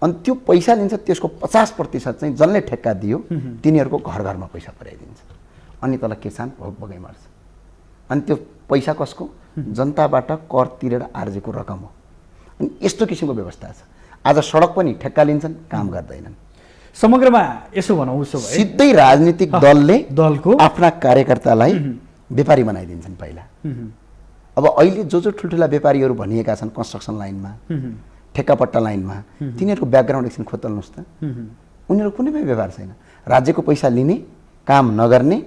अनि त्यो पैसा लिन्छ, त्यसको 50% चाहिँ जसले ठेक्का दियो तिनीहरूको घर घरमा पैसा पुर्याइदिन्छ। अनि तल किसान भोकभोकै मर्छ। अनि त्यो पैसा कसको? जनताबाट कर तिरेर आर्जेको रकम हो। अनि यस्तो किसिमको व्यवस्था छ। आज सडक पनि ठेक्का लिन्छन्, काम गर्दैनन्। समग्रमा यसो भनौँ, उसो भए सिधै राजनीतिक दलको आफ्ना कार्यकर्तालाई व्यापारी बनाइदिन्छन् पहिला। अब अहिले जो ठुल्ठुला व्यापारीहरू भनिएका छन् कन्स्ट्रक्सन लाइनमा, ठेक्कापट्टा लाइनमा, तिनीहरूको ब्याकग्राउन्ड एकछिन खोतल्नुहोस् त। उनीहरू कुनै पनि व्यापार छैन। राज्यको पैसा लिने, काम नगर्ने,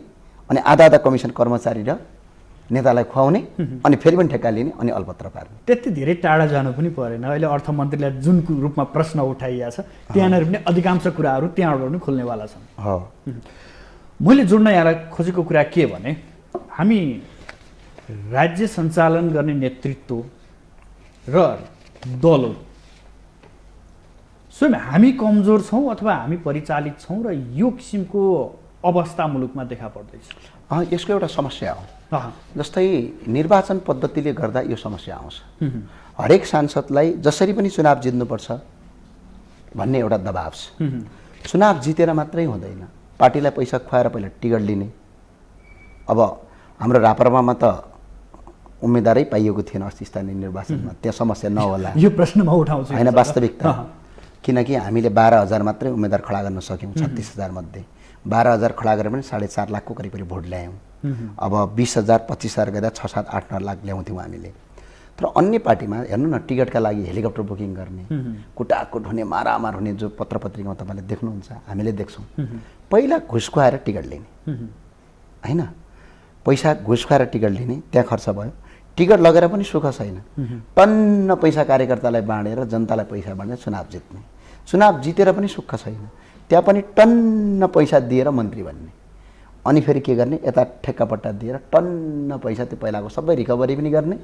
अनि आधा आधा कमिसन कर्मचारी र नेतालाई खुवाउने, अनि फेरि पनि ठेक्का लिने, अनि अलपत्र पार्ने। त्यति धेरै टाढा जानु पनि परेन। अहिले अर्थमन्त्रीलाई जुन रूपमा प्रश्न उठाइएको छ त्यहाँनिर पनि अधिकांश कुराहरू त्यहाँबाट पनि खोल्नेवाला छन्। मैले जोड्न यहाँलाई खोजेको कुरा के भने, हामी राज्य सञ्चालन गर्ने नेतृत्व र दलहरू स्वयं हामी कमजोर छौँ अथवा हामी परिचालित छौँ र यो किसिमको अवस्था मुलुकमा देखा पर्दैछ। यसको एउटा समस्या हो। जस्तै निर्वाचन पद्धतिले गर्दा यो समस्या आउँछ। हरेक सांसदलाई जसरी पनि चुनाव जित्नुपर्छ भन्ने एउटा दबाब छ। चुनाव जितेर मात्रै हुँदैन, पार्टीलाई पैसा खुवाएर पहिला टिकट लिने। अब हाम्रो राप्रपामा त उम्मेदवारै पाइएको थिएन अस्ति स्थानीय निर्वाचनमा, त्यहाँ समस्या नहोला यो प्रश्न म उठाउँछु। होइन, वास्तविकता, किनकि हामीले 12,000 मात्रै उम्मेदवार खडा गर्न सक्यौँ। 36,000 मध्ये 12,000 खडा गरेर पनि 7.5 लाखको करिब करिब भोट ल्यायौँ। अब 20,000 25,000 गर्दा 6, 7, 8, 9 लाख ल्याउँथ्यौँ हामीले। तर अन्य पार्टीमा हेर्नु न, टिकटका लागि हेलिकप्टर बुकिङ गर्ने, कुटाकुट हुने, मारामार हुने जो पत्र पत्रिकामा तपाईँले देख्नुहुन्छ, हामीले देख्छौँ। पहिला घुस खुवाएर टिकट लिने, होइन, पैसा घुस खुवाएर टिकट लिने, त्यहाँ खर्च भयो। टिकट लगेर पनि सुख छैन। टन्न पैसा कार्यकर्तालाई बाँडेर जनतालाई पैसा बाँडेर चुनाव जित्ने, चुनाव जितेर पनि सुख छैन। त्यहाँ पनि टन्न पैसा दिएर मन्त्री बन्ने, अनि फेरि के गर्ने, यता ठेक्कापट्टा दिएर टन्न पैसा त्यो पहिलाको सबै रिकभरी पनि गर्ने,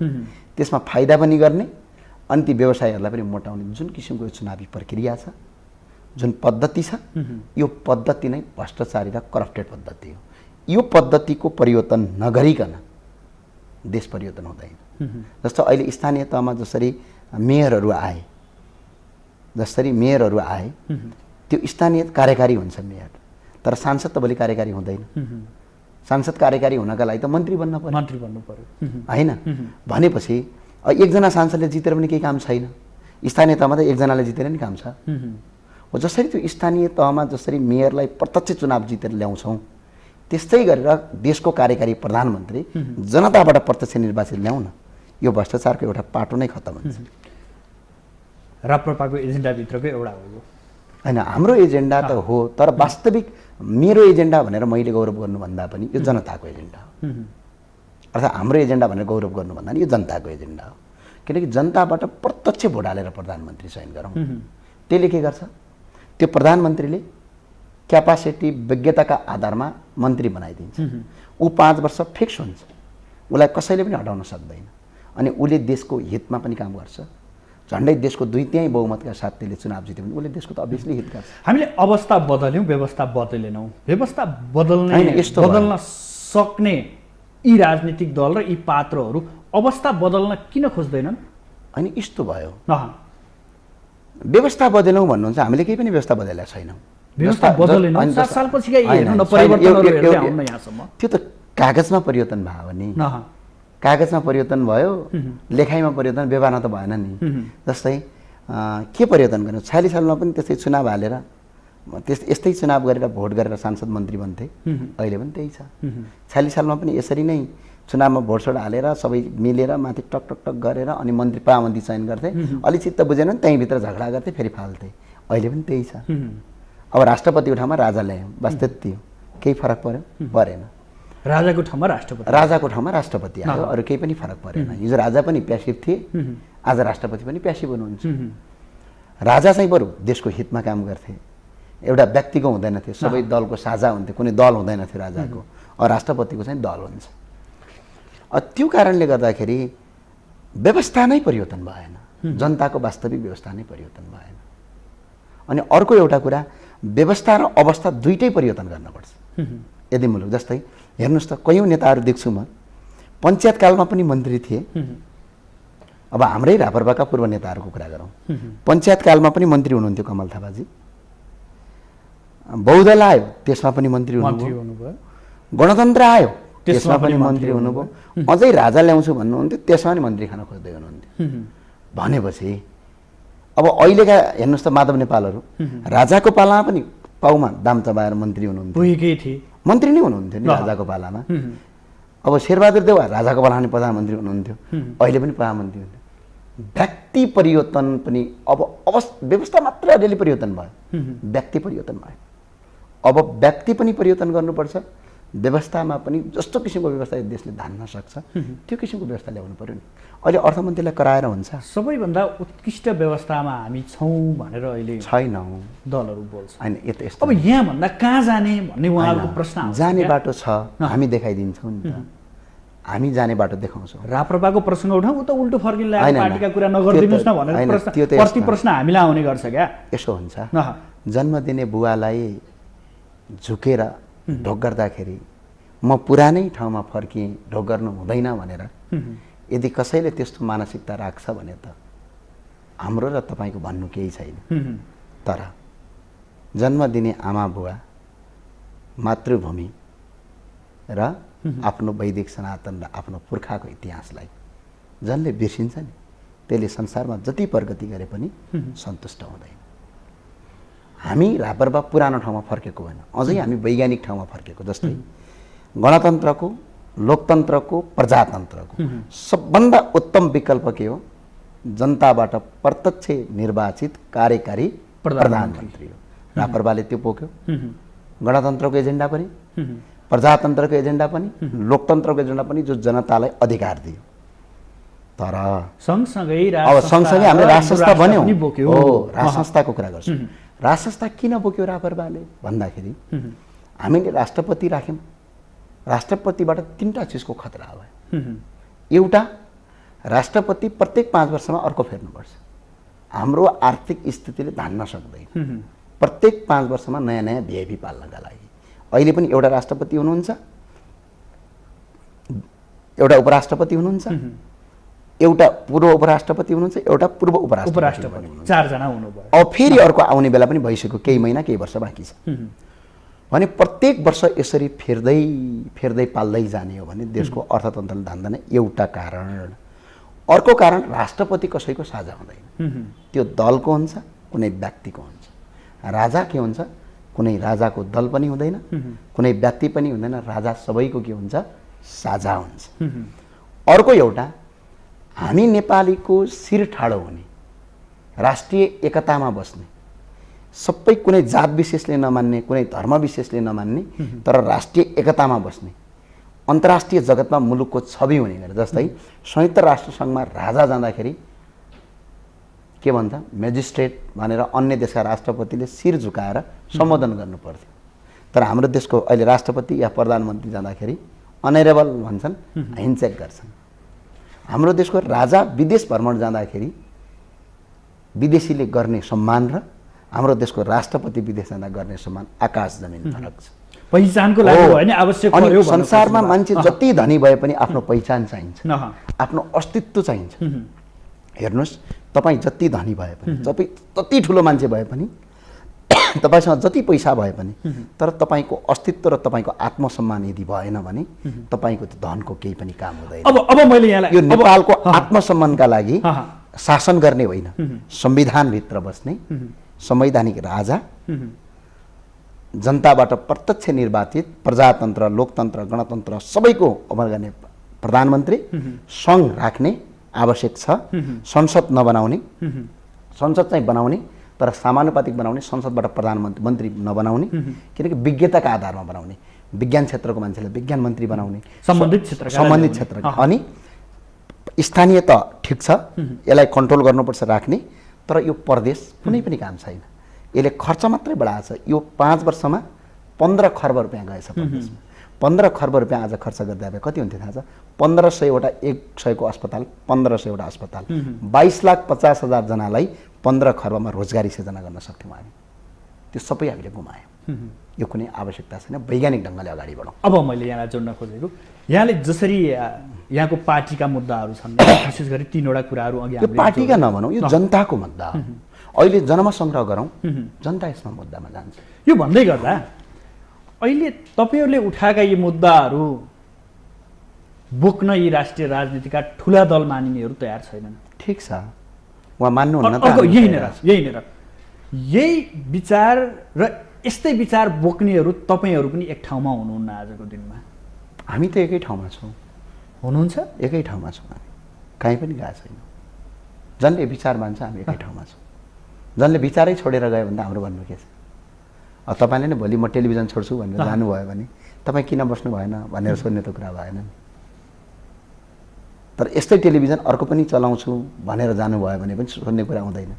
त्यसमा फाइदा पनि गर्ने, अनि ती व्यवसायहरूलाई पनि मोटाउने। जुन किसिमको यो चुनावी प्रक्रिया छ, जुन पद्धति छ, यो पद्धति नै भ्रष्टाचारी र करप्टेड पद्धति हो। यो पद्धतिको परिवर्तन नगरिकन देश परिवर्तन हुँदैन। जस्तो अहिले स्थानीय तहमा जसरी मेयरहरू आए, त्यो स्थानीय कार्यकारी हुन्छ मेयर, तर सांसद त भोलि कार्यकारी हुँदैन। सांसद कार्यकारी हुनका लागि त मन्त्री बन्नु पर्यो, होइन? भनेपछि एकजना सांसदले जितेर पनि केही काम छैन। स्थानीय तहमा त एकजनाले जितेर नि काम छ। हो, जसरी त्यो स्थानीय तहमा जसरी मेयरलाई प्रत्यक्ष चुनाव जितेर ल्याउँछौँ, त्यस्तै गरेर देशको कार्यकारी प्रधानमन्त्री जनताबाट प्रत्यक्ष निर्वाचित ल्याउन। यो भ्रष्टाचारको एउटा पाटो नै खत्तम हुन्छ। राप्रपाको एजेन्डाभित्रको एउटा हो होइन, हाम्रो एजेन्डा त हो, तर वास्तविक मेरो एजेन्डा भनेर मैले गौरव गर्नुभन्दा पनि यो जनताको एजेन्डा हो। अर्थात् हाम्रो एजेन्डा भनेर गौरव गर्नुभन्दा पनि यो जनताको एजेन्डा हो। किनकि जनताबाट प्रत्यक्ष भोट हालेर प्रधानमन्त्री चयन गरौँ। त्यसले के गर्छ, त्यो प्रधानमन्त्रीले क्यापासिटी विज्ञताका आधारमा मन्त्री बनाइदिन्छ। ऊ 5 वर्ष फिक्स हुन्छ, उसलाई कसैले पनि हटाउन सक्दैन। अनि उसले देशको हितमा पनि काम गर्छ। झन्डै देशको 2/3 बहुमतका साथ त्यसले चुनाव जित्यो भने उसले देशको त अभियसली हित गर्छ। हामीले अवस्था बदल्यौँ, व्यवस्था बदलेनौँ। व्यवस्था बदल्न सक्ने यी राजनीतिक दल र यी पात्रहरू अवस्था बदल्न किन खोज्दैनन्? अनि यस्तो भयो, व्यवस्था बदलौँ भन्नुहुन्छ, हामीले केही पनि व्यवस्था बदलेका छैनौँ। व्यवस्था बदलेनौँ, 7 सालपछि त्यो त कागजमा परिवर्तन भयो भने कागजमा परिवर्तन भयो, लेखाइमा परिवर्तन, व्यवहारमा त भएन नि। जस्तै के परिवर्तन गर्नु, 46 सालमा पनि त्यस्तै चुनाव हालेर यस्तै चुनाव गरेर भोट गरेर सांसद मन्त्री बन्थे। अहिले पनि त्यही छ। 46 सालमा पनि यसरी नै चुनावमा भोटसोट हालेर सबै मिलेर माथि टक टक टक गरेर अनि मन्त्री महामन्त्री चयन गर्थे। अलि चित्त बुझेन भने त्यहीँभित्र झगडा गर्थे, फेरि फाल्थे। अहिले पनि त्यही छ। अब राष्ट्रपतिको ठाउँमा राजा ल्यायौँ, बस त्यति हो। केही फरक पर्यो? परेन। राजाको ठाउँमा राष्ट्रपति आयो, अरू केही पनि फरक परेन। हिजो राजा पनि प्यासिभ थिए, आज राष्ट्रपति पनि प्यासिभ हुनुहुन्छ। राजा चाहिँ बरु देशको हितमा काम गर्थे, एउटा व्यक्तिको हुँदैन थियो, सबै दलको साझा हुन्थ्यो, कुनै दल हुँदैन थियो राजाको। राष्ट्रपतिको चाहिँ दल हुन्छ। त्यो कारणले गर्दाखेरि व्यवस्था नै परिवर्तन भएन, जनताको वास्तविक व्यवस्था नै परिवर्तन भएन। अनि अर्को एउटा कुरा, व्यवस्था र अवस्था दुइटै परिवर्तन गर्नुपर्छ यदि मुलुक। जस्तै हेर्नुहोस् त, कयौँ नेताहरू देख्छु म, पञ्चायतकालमा पनि मन्त्री थिए, अब हाम्रै रापरपाका पूर्व नेताहरूको कुरा गरौँ, पञ्चायतकालमा पनि मन्त्री हुनुहुन्थ्यो कमल थापाजी, बहुदल आयो त्यसमा पनि मन्त्री हुनुभयो, गणतन्त्र आयो त्यसमा पनि मन्त्री हुनुभयो, अझै राजा ल्याउँछु भन्नुहुन्थ्यो त्यसमा पनि मन्त्री खान खोज्दै हुनुहुन्थ्यो। भनेपछि अब अहिलेका हेर्नुहोस् त माधव नेपालहरू राजाको पालामा पनि पाउमा दाम चबाएर मन्त्री हुनुहुन्थ्यो, मन्त्री नै हुनुहुन्थ्यो नि राजाको पालामा। अब शेरबहादुर देउवा राजाको पालामा पनि प्रधानमन्त्री हुनुहुन्थ्यो, अहिले पनि प्रधानमन्त्री हुन्थ्यो। व्यक्ति परिवर्तन पनि अब व्यवस्था मात्र अलिअलि परिवर्तन भयो, व्यक्ति परिवर्तन भयो। अब व्यक्ति पनि परिवर्तन गर्नुपर्छ, व्यवस्थामा पनि जस्तो किसिमको व्यवस्था देशले धान्न सक्छ त्यो किसिमको व्यवस्था ल्याउनु पर्यो नि। अहिले अर्थमन्त्रीलाई कराएर हुन्छ? सबैभन्दा उत्कृष्ट व्यवस्थामा हामी छौँ भनेर अहिले छैनौँ दलहरू बोल्छ। होइन यस्तो अब यहाँभन्दा कहाँ जाने भन्ने उहाँहरूको प्रश्न आउँछ। जाने बाटो छ, हामी देखाइदिन्छौँ नि त, हामी जाने बाटो देखाउँछौँ। राप्रपाको प्रसङ्ग उठाउँ उता उल्टो फर्किन लागेको पार्टीका कुरा नगरिदिनुहोस् न भनेर प्रति प्रश्न हामीलाई आउने गर्छ क्या। यसो हुन्छ, जन्म दिने बुवालाई झुकेर ढोक गर्दाखेरि म पुरानै ठाउँमा फर्किएँ, ढोक गर्नु हुँदैन भनेर यदि कसैले त्यस्तो मानसिकता राख्छ भने त हाम्रो र तपाईँको भन्नु केही छैन। तर जन्म दिने आमा बुवा, मातृभूमि र आफ्नो वैदिक सनातन र आफ्नो पुर्खाको इतिहासलाई जसले बिर्सिन्छ नि त्यसले संसारमा जति प्रगति गरे पनि सन्तुष्ट हुँदैन। हामी रापरपा पुरानो ठाउँमा फर्केको होइन, अझै हामी वैज्ञानिक ठाउँमा फर्केको। जस्तै गणतन्त्रको, लोकतन्त्रको, प्रजातन्त्रको सबभन्दा उत्तम विकल्प के हो? जनताबाट प्रत्यक्ष निर्वाचित कार्यकारी प्रधानमन्त्री हो। रापरपाले त्यो पोख्यो। गणतन्त्रको एजेन्डा पनि, प्रजातन्त्रको एजेन्डा पनि, लोकतन्त्रको एजेन्डा पनि, जो जनतालाई अधिकार दियो। तर सँगसँगै हामीले राज संस्था बन्यौँ। हो, राज संस्थाको कुरा गर्छौँ। राज संस्था किन बोक्यो रापरपाले भन्दाखेरि हामीले राष्ट्रपति राख्यौँ। राष्ट्रपतिबाट 3टा चिजको खतरा भयो। एउटा, राष्ट्रपति प्रत्येक 5 वर्षमा अर्को फेर्नुपर्छ। हाम्रो आर्थिक स्थितिले धान्न सक्दैन प्रत्येक 5 वर्षमा नयाँ नयाँ भिआइपी पाल्नका लागि। अहिले पनि एउटा राष्ट्रपति हुनुहुन्छ, एउटा उपराष्ट्रपति हुनुहुन्छ, एउटा पूर्व उपराष्ट्रपति हुनुहुन्छ, एउटा पूर्व उपराष्ट्रपति हुनुहुन्छ, 4 जना हुनुभयो। अब फेरि अर्को आउने बेला पनि भइसक्यो, केही महिना केही वर्ष बाँकी छ भने प्रत्येक वर्ष यसरी फेर्दै फेर्दै पाल्दै जाने हो भने देशको अर्थतन्त्रले धान्दैन। एउटा कारण। अर्को कारण, राष्ट्रपति कसैको साझा हुँदैन, त्यो दलको हुन्छ, कुनै व्यक्तिको हुन्छ। राजा के हुन्छ? कुनै राजाको दल पनि हुँदैन, कुनै व्यक्ति पनि हुँदैन, राजा सबैको के हुन्छ? साझा हुन्छ। अर्को एउटा, हामी नेपालीको शिर ठाडो हुने, राष्ट्रिय एकतामा बस्ने, सबै कुनै जात विशेषले नमान्ने, कुनै धर्म विशेषले नमान्ने, तर राष्ट्रिय एकतामा बस्ने, अन्तर्राष्ट्रिय जगतमा मुलुकको छवि हुने गरे। जस्तै संयुक्त राष्ट्र सङ्घमा राजा जाँदाखेरि के भन्छ? मेजिस्ट्रेट भनेर अन्य देशका राष्ट्रपतिले शिर झुकाएर सम्बोधन गर्नु पर्थ्यो। तर हाम्रो देशको अहिले राष्ट्रपति या प्रधानमन्त्री जाँदाखेरि अनरेबल भन्छन्, ह्यान्डसेक गर्छन्। हाम्रो देशको राजा विदेश भ्रमण जाँदाखेरि विदेशीले गर्ने सम्मान र हाम्रो देशको राष्ट्रपति विदेश जाँदा गर्ने सम्मान आकाश जमिन फरक छ। पहिचानको लागि भयो नि आवश्यक पर्यो। संसारमा मान्छे जति धनी भए पनि आफ्नो पहिचान चाहिन्छ, आफ्नो अस्तित्व चाहिन्छ। हेर्नुहोस्, तपाईँ जति धनी भए पनि, जति ठुलो मान्छे भए पनि, तपाईसँग जति पैसा भए पनि, तर तपाईँको अस्तित्व र तपाईँको आत्मसम्मान यदि भएन भने तपाईँको त्यो धनको केही पनि काम हुँदैन। अब मैले यहाँलाई यो नेपालको आत्मसम्मानका लागि शासन गर्ने होइन, संविधानभित्र बस्ने संवैधानिक राजा, जनताबाट प्रत्यक्ष निर्वाचित, प्रजातन्त्र, लोकतन्त्र, गणतन्त्र सबैको अमल गर्ने प्रधानमन्त्री, सङ्घ राख्ने आवश्यक छ। संसद नबनाउने, संसद चाहिँ बनाउने तर समानुपातिक बनाउने, संसदबाट प्रधानमन्त्री नबनाउने, किनकि विज्ञताका आधारमा बनाउने, विज्ञान क्षेत्रको मान्छेलाई विज्ञान मन्त्री बनाउने, सम्बन्धित क्षेत्र। अनि स्थानीय त ठिक छ, यसलाई कन्ट्रोल गर्नुपर्छ राख्ने, तर यो प्रदेश कुनै पनि काम छैन। यसले खर्च मात्रै बढाएको छ। यो 5 वर्षमा 15 खर्ब रुपियाँ गएछ प्रदेशमा। 15 खर्ब रुपियाँ आज खर्च गर्दा भए कति हुन्थ्यो थाहा छ? 1500वटा 100को अस्पताल, 1500वटा अस्पताल, 22,50,000 जनालाई 15 खर्बमा रोजगारी सिर्जना गर्न सक्थ्यौँ हामी। त्यो सबै हामीले गुमायौँ। यो कुनै आवश्यकता छैन। वैज्ञानिक ढङ्गले अगाडि बढौँ। अब मैले यहाँलाई जोड्न खोजेको, यहाँले जसरी यहाँको पार्टीका मुद्दाहरू छन्, विशेष गरी 3वटा कुराहरू अघि यो पार्टीका नभनौँ, यो जनताको मुद्दा हो। अहिले जनमत गरौँ, जनता यसमा मुद्दामा जान्छ। यो भन्दै गर्दा अहिले तपाईँहरूले उठाएका यी मुद्दाहरू बोक्न यी राष्ट्रिय राजनीतिका ठुला दल मानिनेहरू तयार छैनन्। ठिक छ, उहाँ मान्नुहुन्न त? यही विचार र यस्तै विचार बोक्नेहरू तपाईँहरू पनि एक ठाउँमा हुनुहुन्न आजको दिनमा? हामी त एकै ठाउँमा छौँ। हुनुहुन्छ? एकै ठाउँमा छौँ हामी, कहीँ पनि गएको छैनौँ। जसले विचार मान्छ हामी एकै ठाउँमा छौँ। जसले विचारै छोडेर गयो भने त हाम्रो भन्नु के छ? तपाईँले नै भोलि म टेलिभिजन छोड्छु भनेर जानुभयो भने तपाईँ किन बस्नु भएन भनेर सोध्ने त कुरा भएन नि। तर यस्तै टेलिभिजन अर्को पनि चलाउँछु भनेर जानुभयो भने पनि सोध्ने कुरा हुँदैन।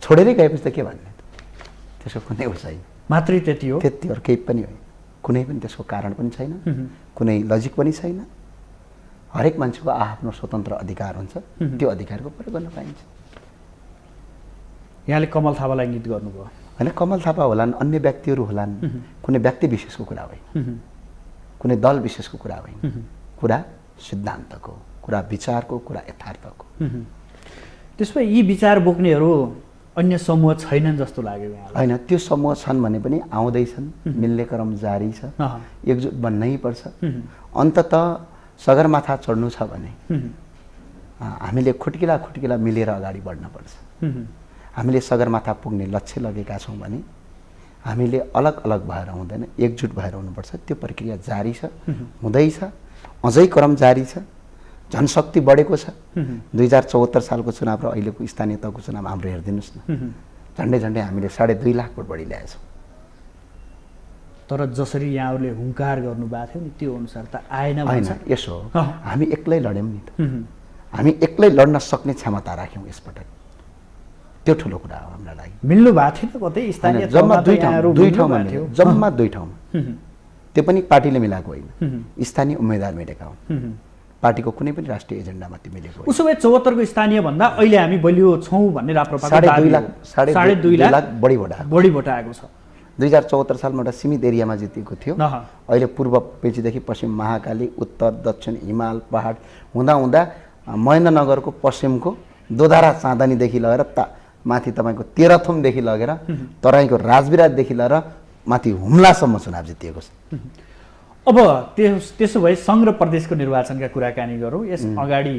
छोडेरै गएपछि त के भन्ने त? त्यसको कुनै उयो छैन। मात्रै त्यति हो? त्यति हो, केही पनि होइन। कुनै पनि त्यसको कारण पनि छैन, कुनै लजिक पनि छैन। हरेक मान्छेको आफ्नो स्वतन्त्र अधिकार हुन्छ, त्यो अधिकारको प्रयोग गर्न पाइन्छ। यहाँले कमल थापालाई इंगित गर्नुभयो होइन? कमल थापा होलान्, अन्य व्यक्तिहरू होलान्, कुनै व्यक्ति विशेषको कुरा होइन, कुनै दल विशेषको कुरा होइन। कुरा सिद्धान्तको, कुरा विचारको, कुरा यथार्थको। त्यसमा यी विचार बोक्नेहरू अन्य समूह छैनन् जस्तो लाग्यो यहाँलाई? होइन, त्यो समूह छन् भने पनि आउँदैछन्, मिल्ने क्रम जारी छ, एकजुट बन्नै पर्छ। अन्ततः सगरमाथा चढ्नु छ भने हामीले खुट्किला मिलेर अगाडि बढ्नुपर्छ। हामीले सगरमाथा पुग्ने लक्ष्य लगेका छौँ भने हामीले अलग अलग भएर हुँदैन, एकजुट भएर हुनुपर्छ। त्यो प्रक्रिया जारी छ, हुँदैछ, अझै क्रम जारी छ, जनशक्ति बढेको छ। 2074 सालको चुनाव र अहिलेको स्थानीय तहको चुनाव हाम्रो हेरिदिनुहोस् न, झन्डै हामीले 2.5 लाख भोट बढी ल्याएछौँ। तर जसरी यहाँहरूले हुङ्कार गर्नुभएको थियो नि त्यो अनुसार त आएन होइन। यसो हो, हामी एक्लै लड्यौँ नि त, हामी एक्लै लड्न सक्ने क्षमता राख्यौँ यसपटक। त्यो ठुलो कुरा हो हाम्रो लागि। मिल्नु भएको थियो कतै स्थानीय जम्मा दुई ठाउँमा थियो, जम्मा 2 ठाउँमा। त्यो पनि पार्टीले मिलाएको होइन, स्थानीय उम्मेदवार मिलेका हुन्। पार्टीको कुनै पनि राष्ट्रिय एजेन्डामा त्यो मिलेको होइन। उसो भए 74 को स्थानीय भन्दा अहिले हामी बलियो छौँ भन्ने राप्रपाको दाबी हो। 2.5 लाख बढी भोट आएको छ। 2074 सालमा एउटा सीमित एरियामा जितेको थियो। अहिले पूर्व पेचीदेखि पश्चिम महाकाली, उत्तर दक्षिण हिमाल पहाड हुँदा हुँदा महेन्द्रनगरको पश्चिमको दोधारा चाँदनीदेखि लगेर माथि तपाईँको तेह्रथुमदेखि लगेर तराईको राजविराजदेखि लगेर माथि हुम्लासम्म चुनाव जितिएको छ। अब त्यसो भए सङ्घ र प्रदेशको निर्वाचनका कुराकानी गरौँ। यस अगाडि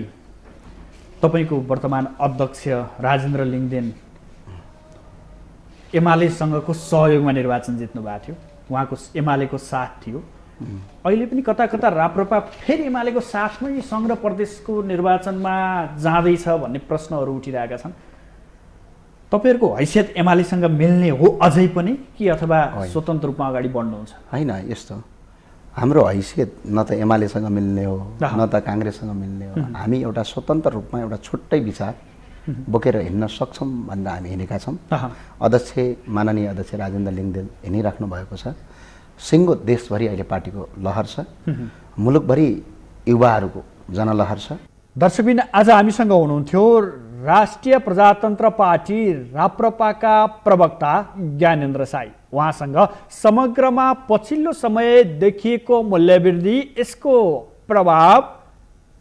तपाईँको वर्तमान अध्यक्ष राजेन्द्र लिङ्गदेन एमालेसँगको सहयोगमा निर्वाचन जित्नु भएको थियो, उहाँको एमालेको साथ थियो। अहिले पनि कता कता राप्रपा फेरि एमालेको साथमै सङ्घ र प्रदेशको निर्वाचनमा जाँदैछ भन्ने प्रश्नहरू उठिरहेका छन्। तपाईँहरूको हैसियत एमालेसँग मिल्ने हो अझै पनि कि अथवा स्वतन्त्र रूपमा अगाडि बढ्नुहुन्छ? होइन, यस्तो हाम्रो हैसियत न त एमालेसँग मिल्ने हो न त काङ्ग्रेससँग मिल्ने हो। हामी एउटा स्वतन्त्र रूपमा एउटा छुट्टै विचार बोकेर हिँड्न सक्छौँ भनेर हामी हिँडेका छौँ। माननीय अध्यक्ष राजेन्द्र लिङ्गदेन हिँडिराख्नु भएको छ। सिङ्गो देशभरि अहिले पार्टीको लहर छ, मुलुकभरि युवाहरूको जनलहर छ। दर्शकबिन आज हामीसँग हुनुहुन्थ्यो राष्ट्रिय प्रजातन्त्र पार्टी राप्रपाका प्रवक्ता ज्ञानेन्द्र साई। उहाँसँग समग्रमा पछिल्लो समय देखिएको मूल्यवृद्धि, यसको प्रभाव,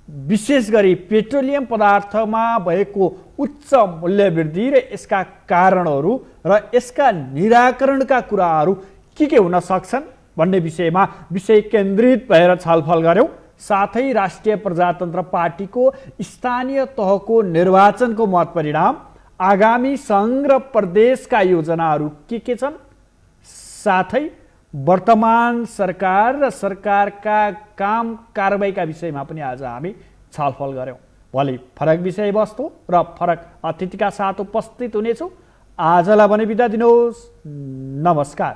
विशेष गरी पेट्रोलियम पदार्थमा भएको उच्च मूल्यवृद्धि र यसका कारणहरू र यसका निराकरणका कुराहरू के हुन सक्छन् भन्ने विषयमा विषय केन्द्रित भएर छलफल गऱ्यौँ। साथै राष्ट्रिय प्रजातन्त्र पार्टीको स्थानीय तहको निर्वाचनको मत परिणाम, आगामी सङ्घ र प्रदेशका योजनाहरू के छन्, साथै वर्तमान सरकार र सरकारका काम कारबाहीका विषयमा पनि आज हामी छलफल गऱ्यौँ। भोलि फरक विषयवस्तु र फरक अतिथिका साथ उपस्थित हुनेछौँ। आजलाई भने बिदा दिनुहोस्। नमस्कार।